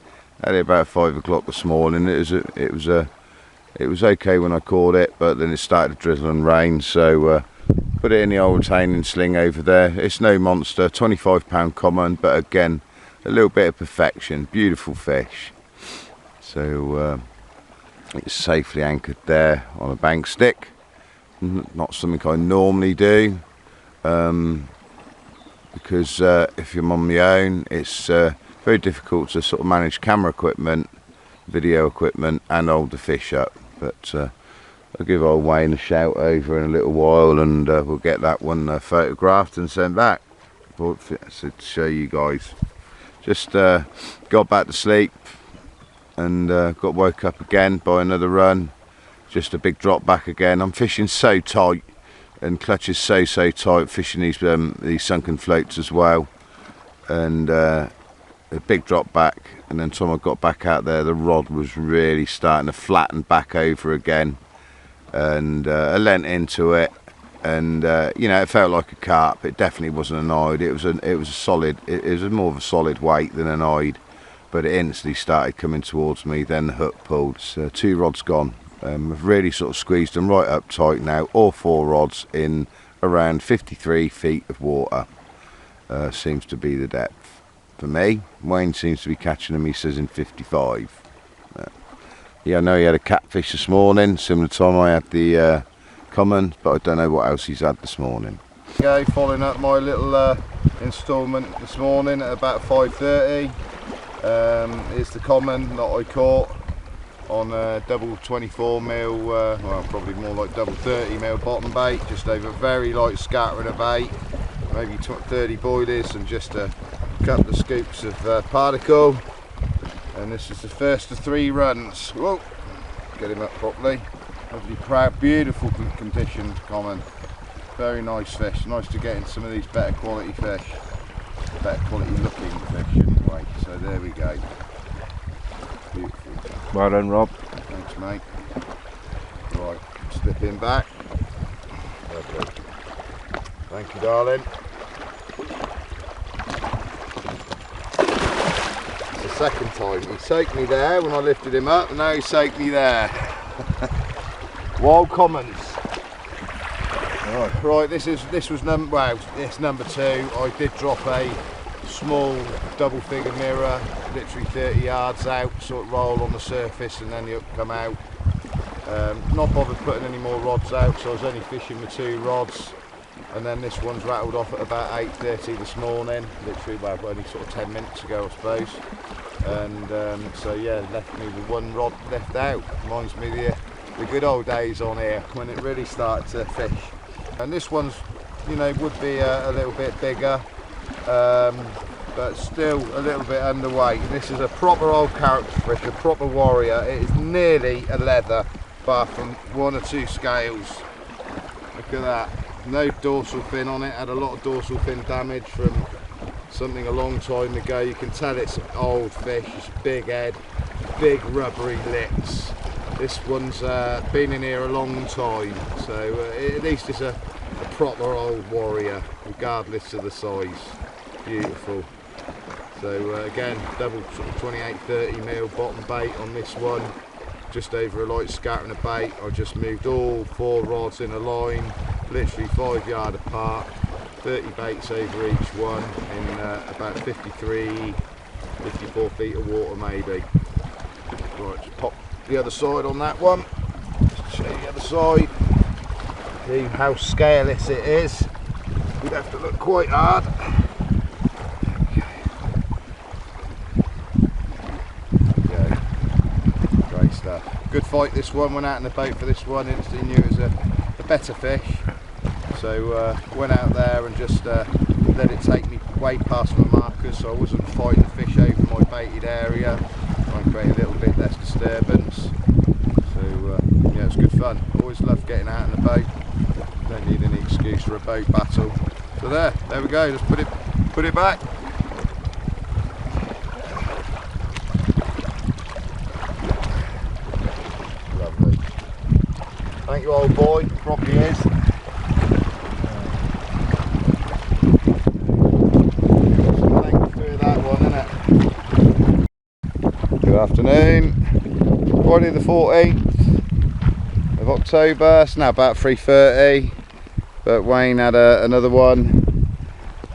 Speaker 1: Had it about 5 o'clock this morning. It was okay when I caught it, but then it started to drizzle and rain. So put it in the old retaining sling over there. It's no monster, £25 common, but again, a little bit of perfection. Beautiful fish. So it's safely anchored there on a bank stick. Not something I normally do, because if you're on my own, it's very difficult to sort of manage camera equipment, video equipment, and hold the fish up. But I'll give old Wayne a shout over in a little while, and we'll get that one photographed and sent back. So to show you guys, just got back to sleep and got woke up again by another run. just a big drop back again. I'm fishing so tight, and clutch is so tight, fishing these sunken floats as well, and a big drop back, and then time I got back out there, the rod was really starting to flatten back over again, and I leant into it, and you know, it felt like a carp. It definitely wasn't an eyed. It was a solid. It was more of a solid weight than an eyed, but it instantly started coming towards me. Then the hook pulled. So 2 rods gone. I've really sort of squeezed them right up tight now. All 4 rods in around 53 feet of water. Seems to be the depth for me. Wayne seems to be catching them. He says in 55. Yeah, I know he had a catfish this morning, similar time I had the common, but I don't know what else he's had this morning. Okay, following up my little instalment this morning at about 5:30. It's the common that I caught on a double 24mm, well, probably more like double 30mm bottom bait, just over very light scattering of bait, maybe 30 boilies and just a couple of scoops of particle. And this is the first of 3 runs. Whoa, get him up properly. Lovely, proud, beautiful conditioned common. Very nice fish. Nice to get in some of these better quality fish. Better quality looking fish anyway. So there we go. Beautiful.
Speaker 3: Well done, Rob.
Speaker 1: Thanks, mate. Right, slip him back. Lovely. Thank you, darling. Second time. He soaked me there when I lifted him up, and now he soaked me there. Wild commons. Right, this was number, well, it's number 2. I did drop a small double figure mirror, literally 30 yards out, sort of roll on the surface and then the hook come out. Not bothered putting any more rods out, so I was only fishing with 2 rods. And then this one's rattled off at about 8:30 this morning, literally, well, only sort of 10 minutes ago, I suppose. And so yeah, left me with 1 rod left out. Reminds me of the good old days on here when it really started to fish. And this one's, you know, would be a little bit bigger, but still a little bit underweight. This is a proper old character fish, a proper warrior. It is nearly a leather, bar from 1 or 2 scales. Look at that. No dorsal fin on it. Had a lot of dorsal fin damage from something a long time ago. You can tell it's an old fish. It's a big head, big rubbery lips. This one's been in here a long time, so at least it's a proper old warrior, regardless of the size. Beautiful. So again, double sort of 28-30mm bottom bait on this one. Just over a light scattering of bait. I just moved all 4 rods in a line, literally 5 yards apart, 30 baits over each one in about 54 feet of water maybe. Right, just pop the other side on that one. Just show you the other side. See how scaleless it is. We'd have to look quite hard. Okay. Great stuff. Good fight this one. Went out in the boat for this one. Instantly knew it was a better fish. So went out there and just let it take me way past my markers, so I wasn't fighting the fish over my baited area. Try and create a little bit less disturbance. So yeah, it's good fun. Always love getting out in the boat. Don't need any excuse for a boat battle. So there we go. Just put it back. Lovely. Thank you, old boy. Probably is. Good afternoon. Friday the 14th of October. It's now about 3:30, but Wayne had another one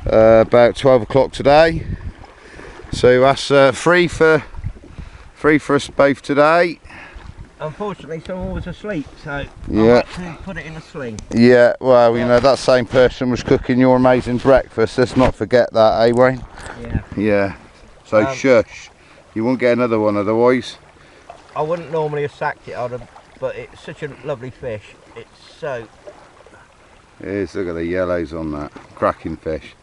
Speaker 1: about 12 o'clock today, so that's free for us both today.
Speaker 2: Unfortunately, someone was asleep, so
Speaker 1: yeah,
Speaker 2: I had to put it in a sling.
Speaker 1: Yeah, well, you know, that same person was cooking your amazing breakfast. Let's not forget that, eh, Wayne?
Speaker 2: Yeah.
Speaker 1: Yeah. So shush. You won't get another one otherwise.
Speaker 2: I wouldn't normally have sacked it on them, but it's such a lovely fish. It's so...
Speaker 1: It is, look at the yellows on that. Cracking fish.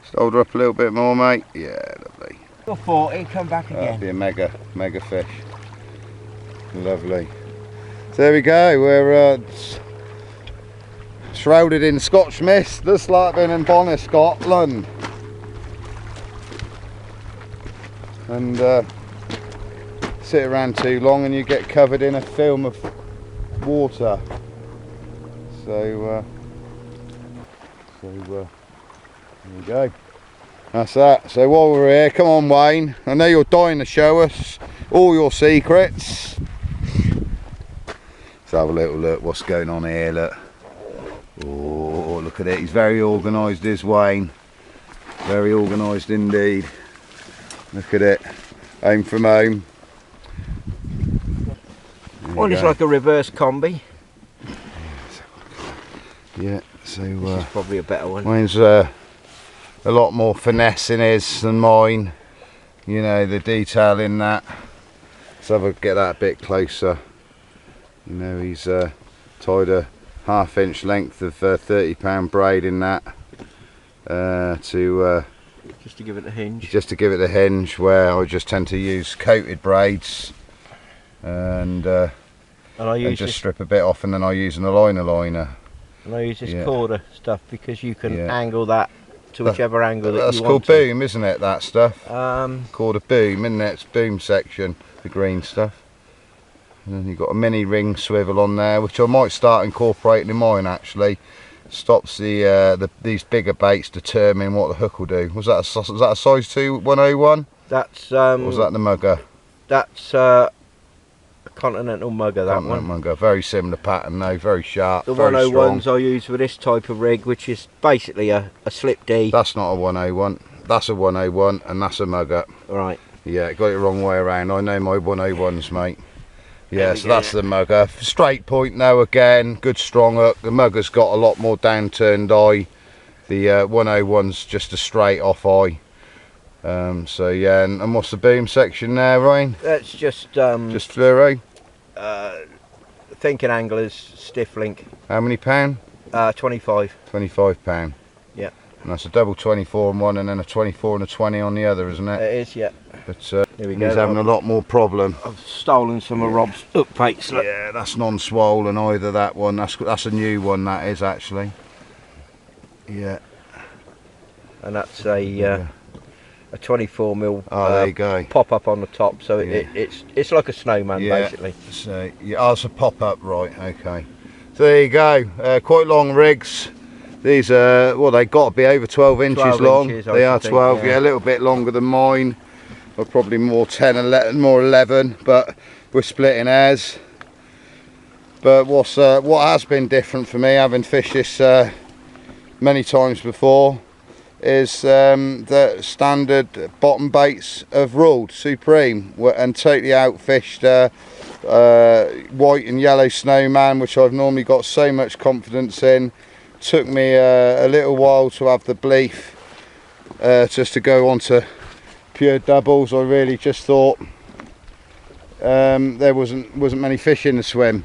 Speaker 1: Just hold her up a little bit more, mate. Yeah, lovely.
Speaker 2: You're 40, come back again.
Speaker 1: That'd be a mega fish. Lovely. So there we go, we're shrouded in Scotch mist, just like being in Bonnie, Scotland. And sit around too long and you get covered in a film of water. So there we go. That's that. So while we're here, come on Wayne, I know you're dying to show us all your secrets. Let's have a little look what's going on here, look. Oh, look at it, he's very organised, is Wayne. Very organised indeed. Look at it, home from home.
Speaker 3: Well, it's like a reverse combi.
Speaker 1: Yeah, so
Speaker 3: this is probably a better one.
Speaker 1: Mine's a lot more finesse in his than mine. You know, the detail in that. Let's have a get that a bit closer. You know, he's tied a half-inch length of £30 braid in that
Speaker 3: just to give it a hinge.
Speaker 1: Just to give it a hinge, where I just tend to use coated braids and just strip a bit off, and then I use an aligner liner.
Speaker 3: And I use this quarter stuff because you can angle that to whichever angle that you want.
Speaker 1: That's called boom, isn't it, that stuff? Called a boom, isn't it? It's boom section, the green stuff. And then you've got a mini ring swivel on there, which I might start incorporating in mine actually. Stops these bigger baits determining what the hook will do. Was that a size 2 101?
Speaker 3: That's
Speaker 1: or was that the mugger?
Speaker 3: That's a continental mugger, that
Speaker 1: continental
Speaker 3: one.
Speaker 1: Mugger, very similar pattern though, very sharp.
Speaker 3: The
Speaker 1: very
Speaker 3: 101s
Speaker 1: strong.
Speaker 3: I use for this type of rig, which is basically a slip D.
Speaker 1: That's not a 101. That's a 101 and that's a mugger.
Speaker 3: Right.
Speaker 1: Yeah, got it the wrong way around. I know my 101s, mate. Yeah, so that's the mugger. Straight point now again, good strong hook. The mugger's got a lot more downturned eye. The 101's just a straight off eye. So yeah, and what's the boom section there, Ryan?
Speaker 3: That's just
Speaker 1: fluoro.
Speaker 3: Thinking Anglers stiff link.
Speaker 1: How many pound?
Speaker 3: 25.
Speaker 1: £25.
Speaker 3: Yeah.
Speaker 1: And that's a double 24 on one and then a 24 and a 20 on the other, isn't it?
Speaker 3: It is, yeah.
Speaker 1: But
Speaker 3: here we go.
Speaker 1: He's having a lot more problem.
Speaker 3: I've stolen some of Rob's hook baits. Look.
Speaker 1: Yeah, that's non-swollen either, that one. That's a new one, that is actually. Yeah.
Speaker 3: And that's a 24mm
Speaker 1: there you go.
Speaker 3: pop up on the top, so it's like a snowman basically.
Speaker 1: So yeah, it's a pop up, right? Okay. So there you go. Quite long rigs. These are well, they got to be over 12 inches long. They are 12. Yeah, a little bit longer than mine. Or probably more 10, 11, more 11. But we're splitting hairs. But what has been different for me, having fished this many times before, is the standard bottom baits have ruled supreme and totally outfished white and yellow snowman, which I've normally got so much confidence in. Took me a little while to have the belief just to go on to pure doubles. I really just thought there wasn't many fish in the swim,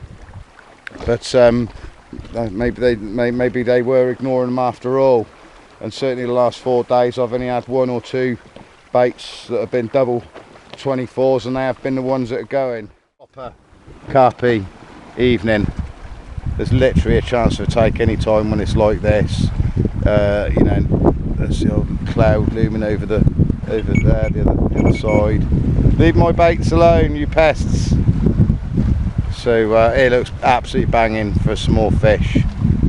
Speaker 1: but maybe they were ignoring them after all. And certainly the last 4 days I've only had 1 or 2 baits that have been double 24s, and they have been the ones that are going. Proper carpy evening. There's literally a chance for a take any time when it's like this. You know, there's the old cloud looming over there, the other side. Leave my baits alone, you pests. So it looks absolutely banging for some more fish.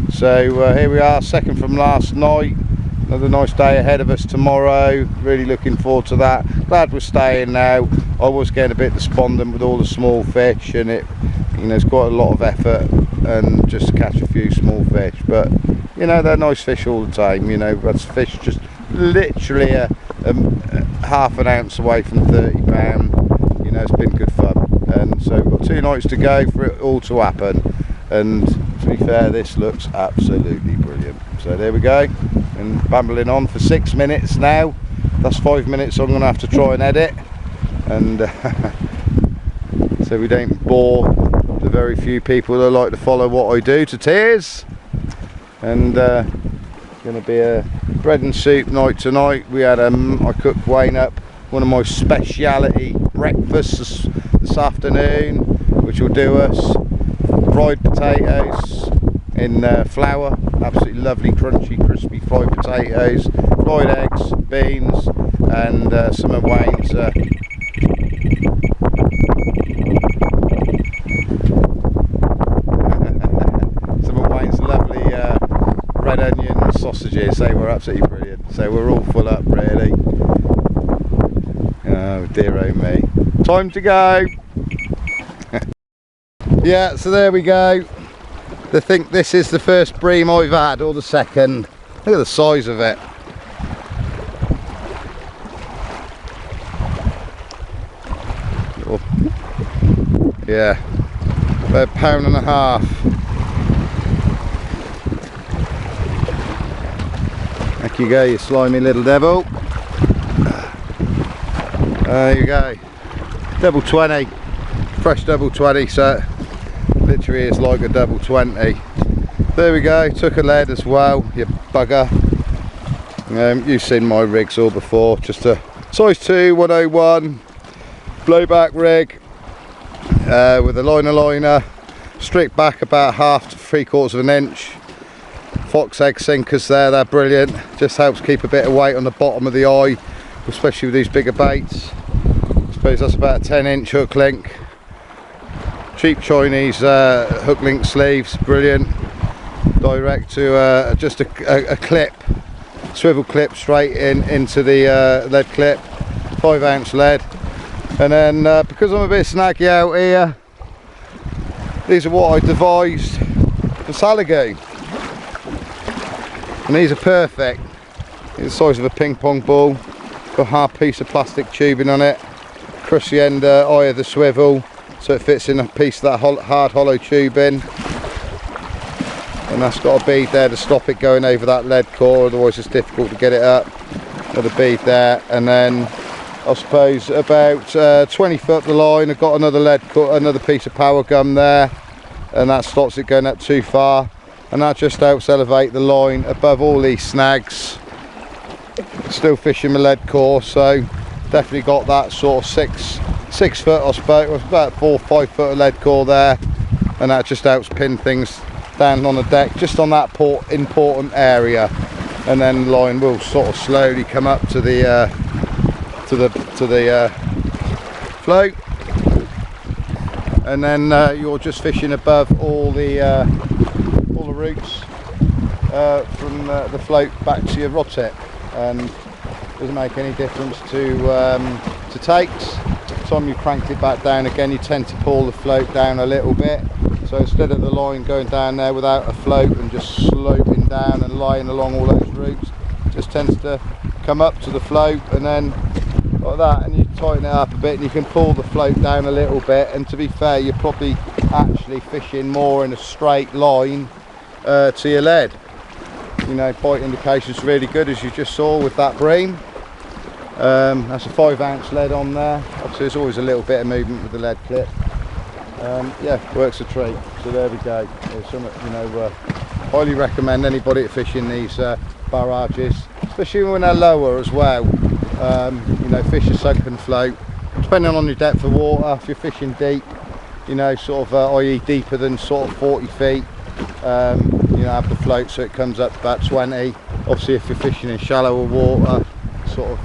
Speaker 1: So here we are, second from last night. Another nice day ahead of us tomorrow. Really looking forward to that. Glad we're staying now. I was getting a bit despondent with all the small fish, and it, you know, it's quite a lot of effort and just to catch a few small fish. But you know, they're nice fish all the time. You know, that's fish just literally a half an ounce away from £30. You know, it's been good fun. And so we've got 2 nights to go for it all to happen. And to be fair, this looks absolutely brilliant. So there we go, and bambling on for 6 minutes now. That's 5 minutes I'm going to have to try and edit, and so we don't bore the very few people that like to follow what I do to tears. And it's going to be a bread and soup night tonight. We had I cooked Wayne up one of my speciality breakfasts this afternoon, which will do us. fried potatoes in flour, absolutely lovely crunchy crispy fried potatoes, fried eggs, beans, and some of Wayne's lovely red onion sausages. They were absolutely brilliant, so we're all full up really. Oh dear, oh me, time to go. Yeah, so there we go. I think this is the first bream I've had, or the second. Look at the size of it. Oh. Yeah, about £1.5. There you go, you slimy little devil. There you go. Double 20. Fresh double 20, so literally is like a double 20. There we go, took a lead as well, you bugger. You've seen my rigs all before, just a size 2 101 blowback rig with a liner, strict back about 1/2 to 3/4 of an inch. Fox egg sinkers there, they're brilliant, just helps keep a bit of weight on the bottom of the eye, especially with these bigger baits. I suppose that's about a 10-inch hook link. Cheap Chinese hook link sleeves, brilliant. Direct to just a clip, swivel clip straight into the lead clip, 5-ounce lead. And then because I'm a bit snaggy out here, these are what I devised for Salagoon. And these are perfect. They're the size of a ping pong ball. Got a hard piece of plastic tubing on it. Crush the end eye of the swivel, so it fits in a piece of that hard hollow tubing, and that's got a bead there to stop it going over that lead core, otherwise it's difficult to get it up. Got a bead there, and then I suppose about 20 foot up the line I've got another lead core, another piece of power gum there, and that stops it going up too far, and that just helps elevate the line above all these snags. Still fishing my lead core, so definitely got that sort of six foot, I suppose, about 4 or 5 foot of lead core there, and that just helps pin things down on the deck, just on that important area, and then the line will sort of slowly come up to the float, and then you're just fishing above all the roots from the float back to your rod tip, and doesn't make any difference to takes. Time you cranked it back down again, you tend to pull the float down a little bit, so instead of the line going down there without a float and just sloping down and lying along all those roots, it just tends to come up to the float, and then like that, and you tighten it up a bit and you can pull the float down a little bit, and to be fair, you're probably actually fishing more in a straight line to your lead. You know, bite indication's really good, as you just saw with that bream. That's a 5-ounce lead on there. Obviously there's always a little bit of movement with the lead clip. Yeah, works a treat. So there we go. There's some, you know, highly recommend anybody fishing these barrages, especially when they're lower as well. You know, fish a sunken float, depending on your depth of water. If you're fishing deep, you know, sort of i.e. deeper than sort of 40 feet, you know, have the float so it comes up to about 20. Obviously if you're fishing in shallower water, sort of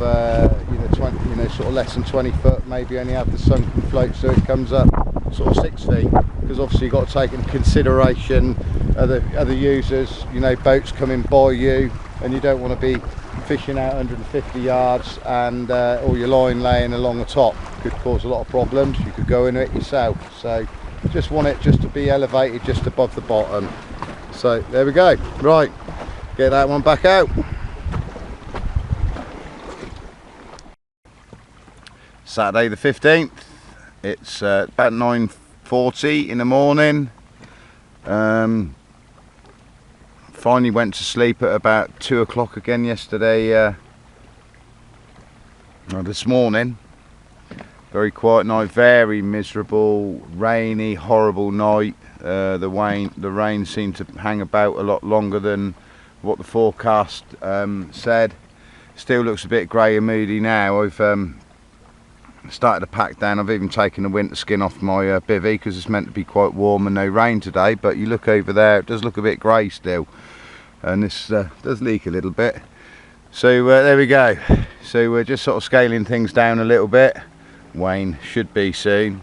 Speaker 1: you know, 20, you know, sort of less than 20 foot, maybe only have the sunken float so it comes up sort of 6 feet, because obviously you've got to take into consideration other users, you know, boats coming by you, and you don't want to be fishing out 150 yards and all your line laying along the top. Could cause a lot of problems. You could go into it yourself, so just want it just to be elevated just above the bottom. So there we go. Right, get that one back out. Saturday the 15th, it's about 9:40 in the morning. Finally went to sleep at about 2 o'clock again yesterday, this morning. Very quiet night, very miserable, rainy, horrible night. The rain seemed to hang about a lot longer than what the forecast said. Still looks a bit grey and moody now. started to pack down. I've even taken the winter skin off my bivvy because it's meant to be quite warm and no rain today, but you look over there, it does look a bit grey still, and this does leak a little bit. So there we go. So we're just sort of scaling things down a little bit. Wayne should be soon,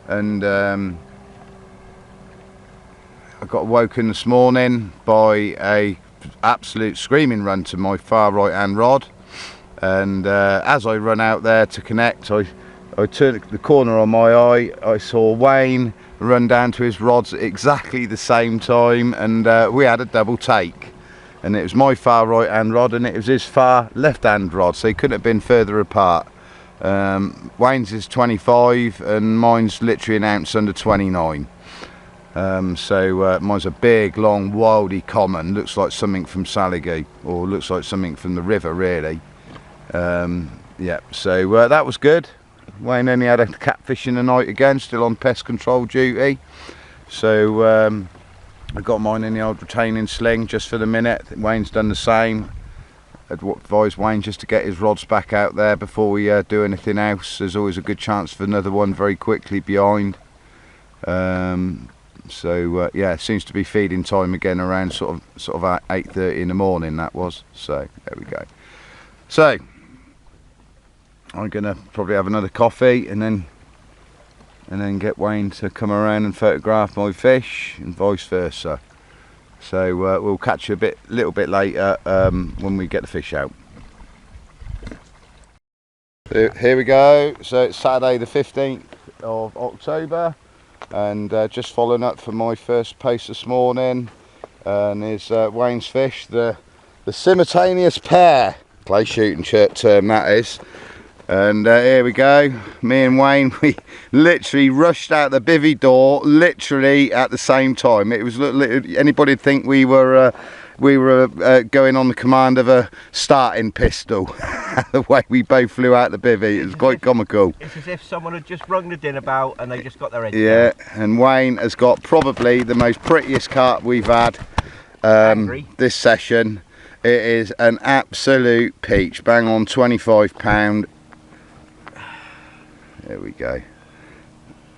Speaker 1: and I got woken this morning by a absolute screaming run to my far right hand rod, and as I run out there to connect, I turned the corner on my eye, I saw Wayne run down to his rods at exactly the same time, and we had a double take, and it was my far right hand rod and it was his far left hand rod, so he couldn't have been further apart. Wayne's is 25 and mine's literally an ounce under 29. So mine's a big, long, wildy common, looks like something from Saligo, or looks like something from the river really. Yeah, so that was good. Wayne only had a catfish in the night again, still on pest control duty. So I got mine in the old retaining sling just for the minute. Wayne's done the same. I'd advise Wayne just to get his rods back out there before we do anything else. There's always a good chance for another one very quickly behind. So yeah, it seems to be feeding time again around sort of at 8:30 in the morning, that was. So there we go. So I'm gonna probably have another coffee and then get Wayne to come around and photograph my fish and vice versa. So we'll catch you a little bit later when we get the fish out. So here we go. So it's Saturday the 15th of October, and just following up from my first post this morning, and there's Wayne's fish, the simultaneous pair, clay shooting term that is. And here we go, me and Wayne, we literally rushed out the bivvy door literally at the same time. It was, anybody'd think we were going on the command of a starting pistol. The way we both flew out the bivvy, it was quite comical.
Speaker 2: It's as if someone had just rung the dinner bell and they just got their heads
Speaker 1: Yeah,
Speaker 2: down.
Speaker 1: and Wayne has got probably the most prettiest carp we've had this session. It is an absolute peach, bang on £25. There we go.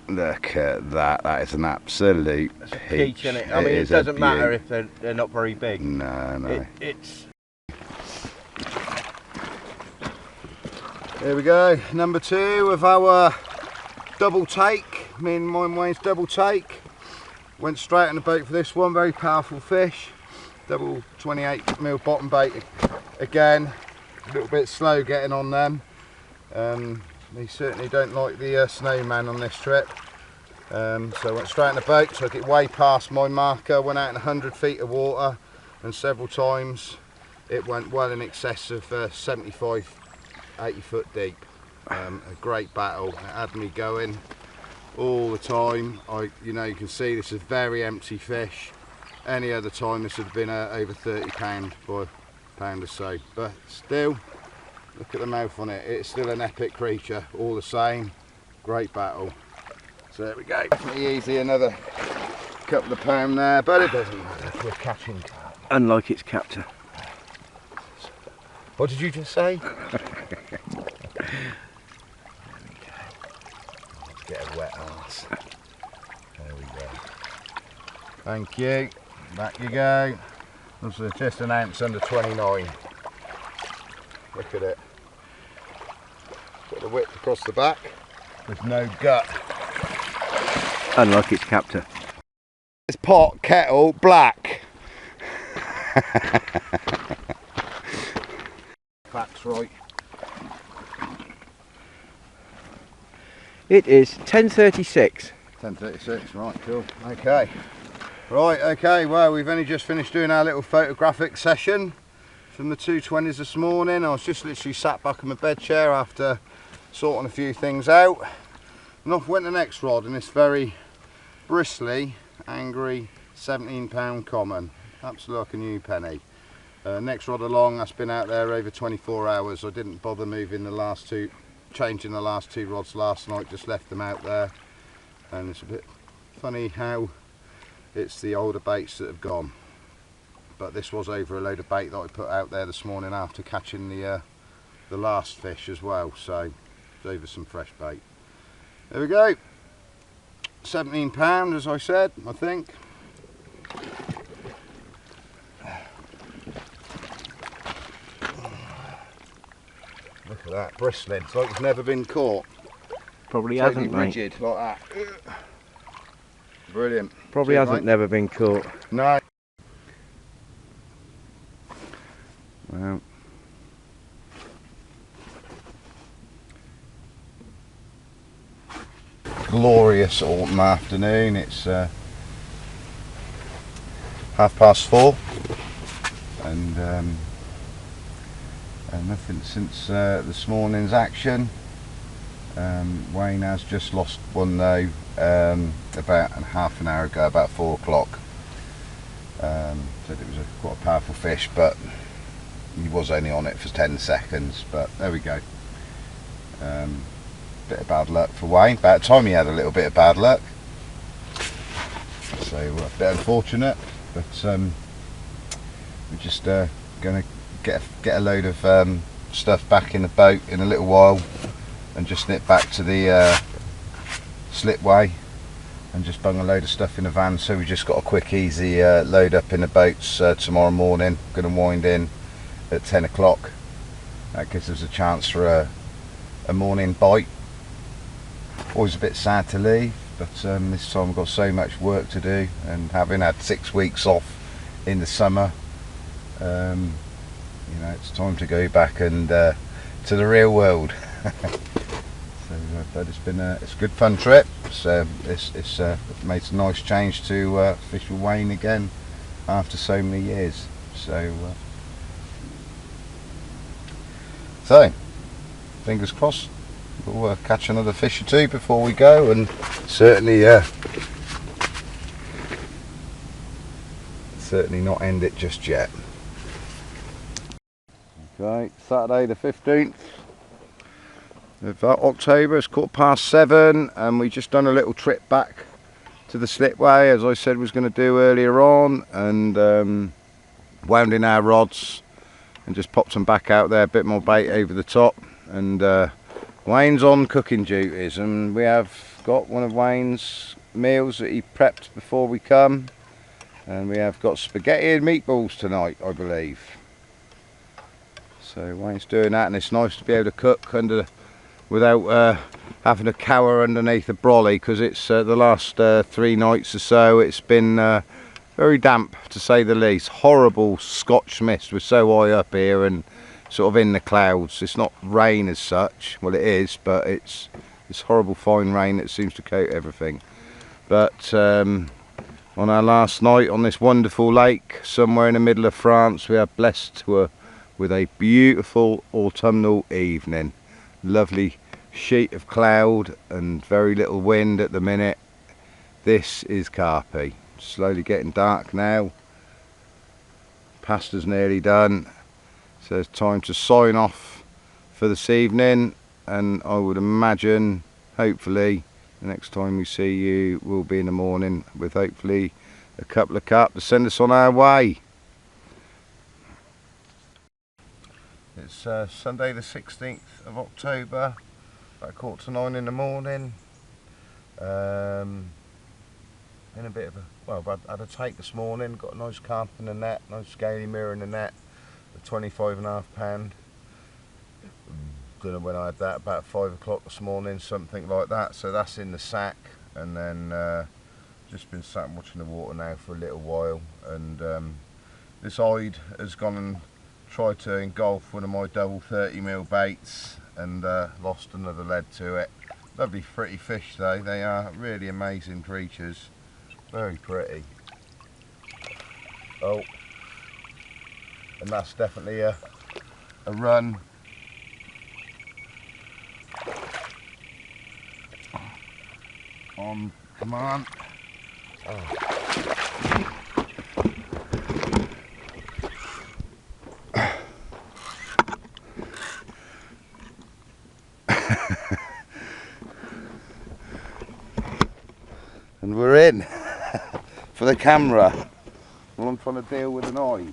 Speaker 1: Look at that. That is an absolute peach.
Speaker 2: Isn't it? I mean, it doesn't matter if they're not very big.
Speaker 1: No.
Speaker 2: It's.
Speaker 1: There we go. Number 2 of our double take. Me and Wayne's double take. Went straight on the boat for this one. Very powerful fish. Double 28mm bottom bait again. A little bit slow getting on them. They certainly don't like the snowman on this trip. So I went straight in the boat, took it way past my marker, went out in 100 feet of water, and several times it went well in excess of 75, 80 foot deep. A great battle. It had me going all the time. You can see this is a very empty fish. Any other time this would have been over £30 by a pound or so, but still, look at the mouth on it. It's still an epic creature, all the same. Great battle. So there we go. Definitely easy, another couple of pound there, but it doesn't matter. We're catching carp.
Speaker 3: Unlike its captor.
Speaker 1: What did you just say?
Speaker 2: There we go.
Speaker 1: Let's get a wet arse. There we go. Thank you. Back you go. This is just an ounce under 29. Look at it. Got the width across the back with no gut.
Speaker 3: Unlike its captor.
Speaker 1: It's pot, kettle, black. That's right.
Speaker 3: It is 10:36.
Speaker 1: 10:36, right, cool. Okay. Right, okay, well, we've only just finished doing our little photographic session from the 220s this morning. I was just literally sat back in my bed chair after sorting a few things out. And off went the next rod, and this very bristly, angry £17 common. Absolutely like a new penny. Next rod along, that's been out there over 24 hours. I didn't bother moving the last two, changing the last 2 rods last night, just left them out there. And it's a bit funny how it's the older baits that have gone. But this was over a load of bait that I put out there this morning after catching the last fish as well. So over some fresh bait. There we go. £17 as I said, I think. Look at that, bristling. It's like it's never been caught.
Speaker 3: Probably
Speaker 1: Totally
Speaker 3: hasn't, mate.
Speaker 1: rigid like that. Brilliant.
Speaker 3: Probably
Speaker 1: Cheers,
Speaker 3: hasn't
Speaker 1: mate.
Speaker 3: never been caught.
Speaker 1: No. Well. Glorious autumn afternoon. It's 4:30, and nothing since this morning's action. Wayne has just lost one though, about half an hour ago, about 4 o'clock. Said it was quite a powerful fish, but he was only on it for 10 seconds. But there we go. Bit of bad luck for Wayne. About time he had a little bit of bad luck. So a bit unfortunate, but we're just going to get a load of stuff back in the boat in a little while, and just nip back to the slipway and just bung a load of stuff in the van. So we just got a quick easy load up in the boats tomorrow morning. Going to wind in at 10 o'clock. That gives us a chance for a morning bite. Always a bit sad to leave, but this time we've got so much work to do, and having had 6 weeks off in the summer, you know, it's time to go back and to the real world. So, but it's been it's a good fun trip. So it's made a nice change to fish with Wayne again after so many years. So fingers crossed we'll catch another fish or two before we go, and certainly not end it just yet. Okay, Saturday the 15th of October, it's 7:15, and we just done a little trip back to the slipway, as I said was going to do earlier on, and wound in our rods and just popped them back out there, a bit more bait over the top. And Wayne's on cooking duties, and we have got one of Wayne's meals that he prepped before we come, and we have got spaghetti and meatballs tonight, I believe. So Wayne's doing that, and it's nice to be able to cook without having to cower underneath a brolly, because it's the last 3 nights or so it's been very damp, to say the least. Horrible Scotch mist. We're so high up here and sort of in the clouds. It's not rain as such, well it is, but it's horrible fine rain that seems to coat everything. But on our last night on this wonderful lake somewhere in the middle of France, we are blessed with a beautiful autumnal evening. Lovely sheet of cloud and very little wind at the minute. This is Carp. Slowly getting dark now. Pasta's nearly done. So it's time to sign off for this evening, and I would imagine, hopefully, the next time we see you will be in the morning with hopefully a couple of carp to send us on our way. It's Sunday the 16th of October, about 8:45 in the morning. In a bit of I had a take this morning, got a nice carp in the net, nice scaly mirror in the net, a 25.5 pound. Don't know when I had that, about 5 o'clock this morning, something like that. So that's in the sack, and then just been sat and watching the water now for a little while. And this Ide has gone and tried to engulf one of my double 30mm baits, and lost another lead to it. Lovely pretty fish though, they are really amazing creatures, very pretty. Oh, and that's definitely a run. Come on. Oh. And we're in for the camera while I'm trying to deal with an eye.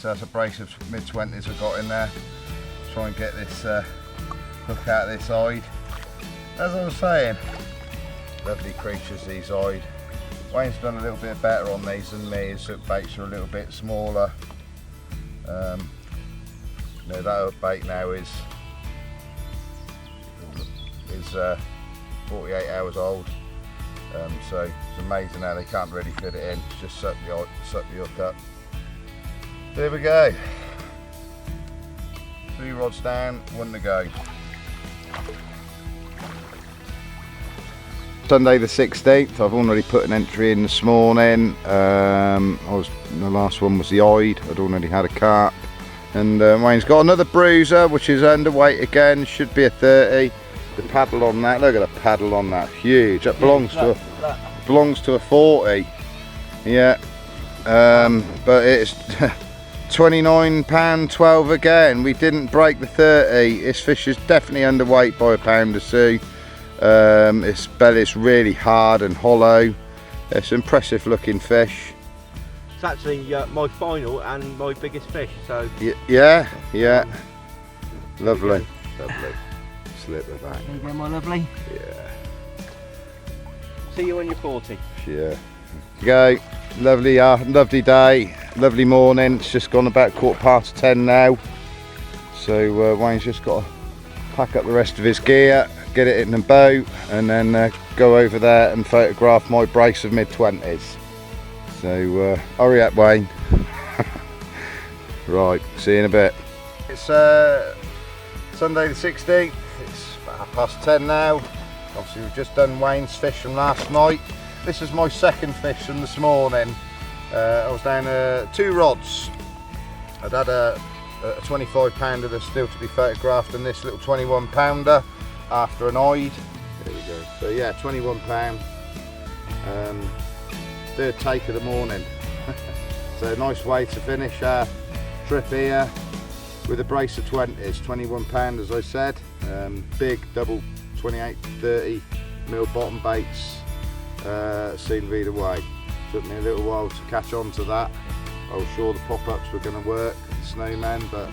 Speaker 1: So that's a brace of mid-20s I've got in there. Try and get this hook out this side. As I was saying, lovely creatures these eyed. Wayne's done a little bit better on these than me. His hook baits are a little bit smaller. That hook bait now is 48 hours old. So it's amazing how they can't really fit it in. Just suck the hook up. There we go. 3 rods down, 1 to go. Sunday the 16th, I've already put an entry in this morning. The last one was the Oid. I'd already had a carp. And Wayne's got another bruiser, which is underweight again, should be a 30. The paddle on that, look at the paddle on that, huge. That belongs to a 40. Yeah, but it's £29.12 again. We didn't break the 30. This fish is definitely underweight by a pound or two. Its belly's really hard and hollow. It's an impressive looking fish.
Speaker 2: It's actually my final and my biggest fish, so...
Speaker 1: Yeah. Lovely. Slip her back.
Speaker 2: There you go, my lovely.
Speaker 1: Yeah.
Speaker 2: See you when you're 40.
Speaker 1: Yeah. Go. Lovely, lovely day, lovely morning. It's just gone about 10:15 now. So Wayne's just got to pack up the rest of his gear, get it in the boat, and then go over there and photograph my brace of mid-20s. So hurry up, Wayne. Right, see you in a bit. It's Sunday the 16th. It's about 10:30 now. Obviously we've just done Wayne's fish from last night. This is my second fish from this morning. I was down 2 rods. I'd had a 25 pounder that's still to be photographed, and this little 21 pounder after an Oid. There we go. So yeah, 21 pound. Third take of the morning. So nice way to finish our trip here with a brace of 20s, 21 pound as I said. Big double 28, 30 mil bottom baits. Seemed either way. Took me a little while to catch on to that. I was sure the pop-ups were going to work, snowman, but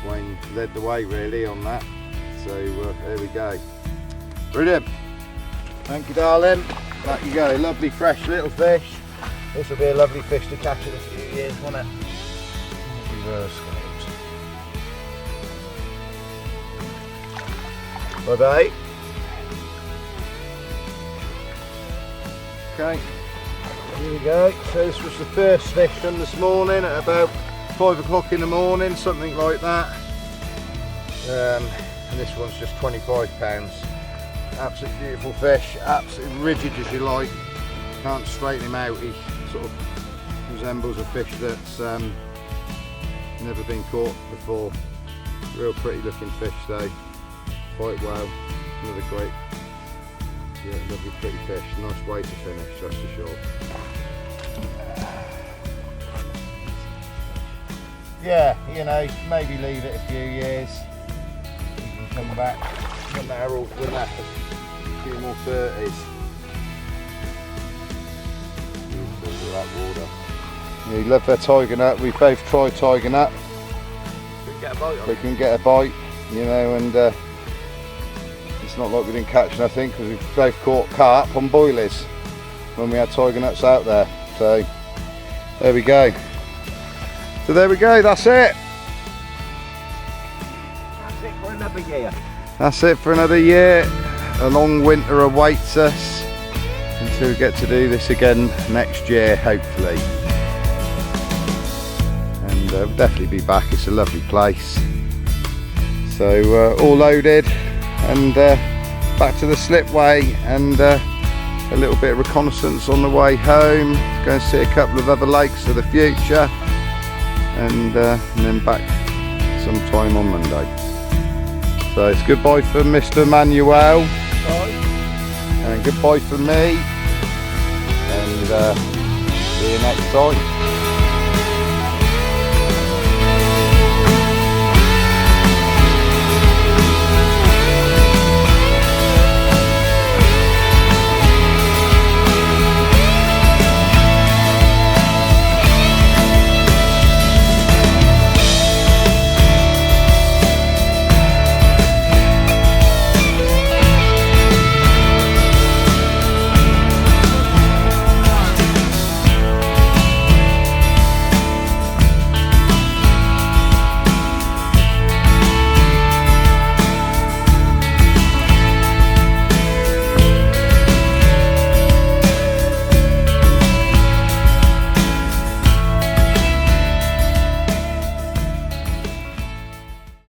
Speaker 1: Wayne led the way really on that. So there we go. Brilliant. Thank you, darling. Back you go. Lovely fresh little fish. This will be a lovely fish to catch in a few years, won't it? Reverse scopes. Bye-bye. Okay, here we go. So this was the first fish from this morning at about 5 o'clock in the morning, something like that. And this one's just 25 pounds. Absolutely beautiful fish, absolutely rigid as you like. Can't straighten him out. He sort of resembles a fish that's never been caught before. Real pretty looking fish though. Quite well. Another great. Yeah, lovely pretty fish. Nice way to finish, that's for sure. Yeah, you know, maybe leave it a few years. You can come back when that a few more 30s. That water. Yeah, you love their tiger nut. We both tried tiger nut. We can get a bite, you know, and it's not like we didn't catch nothing because we've both caught carp on boilies when we had tiger nuts out there. So there we go. So there we go, that's it.
Speaker 2: That's it for another year.
Speaker 1: That's it for another year. A long winter awaits us until we get to do this again next year, hopefully. And we'll definitely be back. It's a lovely place. So all loaded and back to the slipway, and a little bit of reconnaissance on the way home. Go and see a couple of other lakes for the future, and then back sometime on Monday. So it's goodbye from Mr. Manuel, and goodbye from me, and see you next time.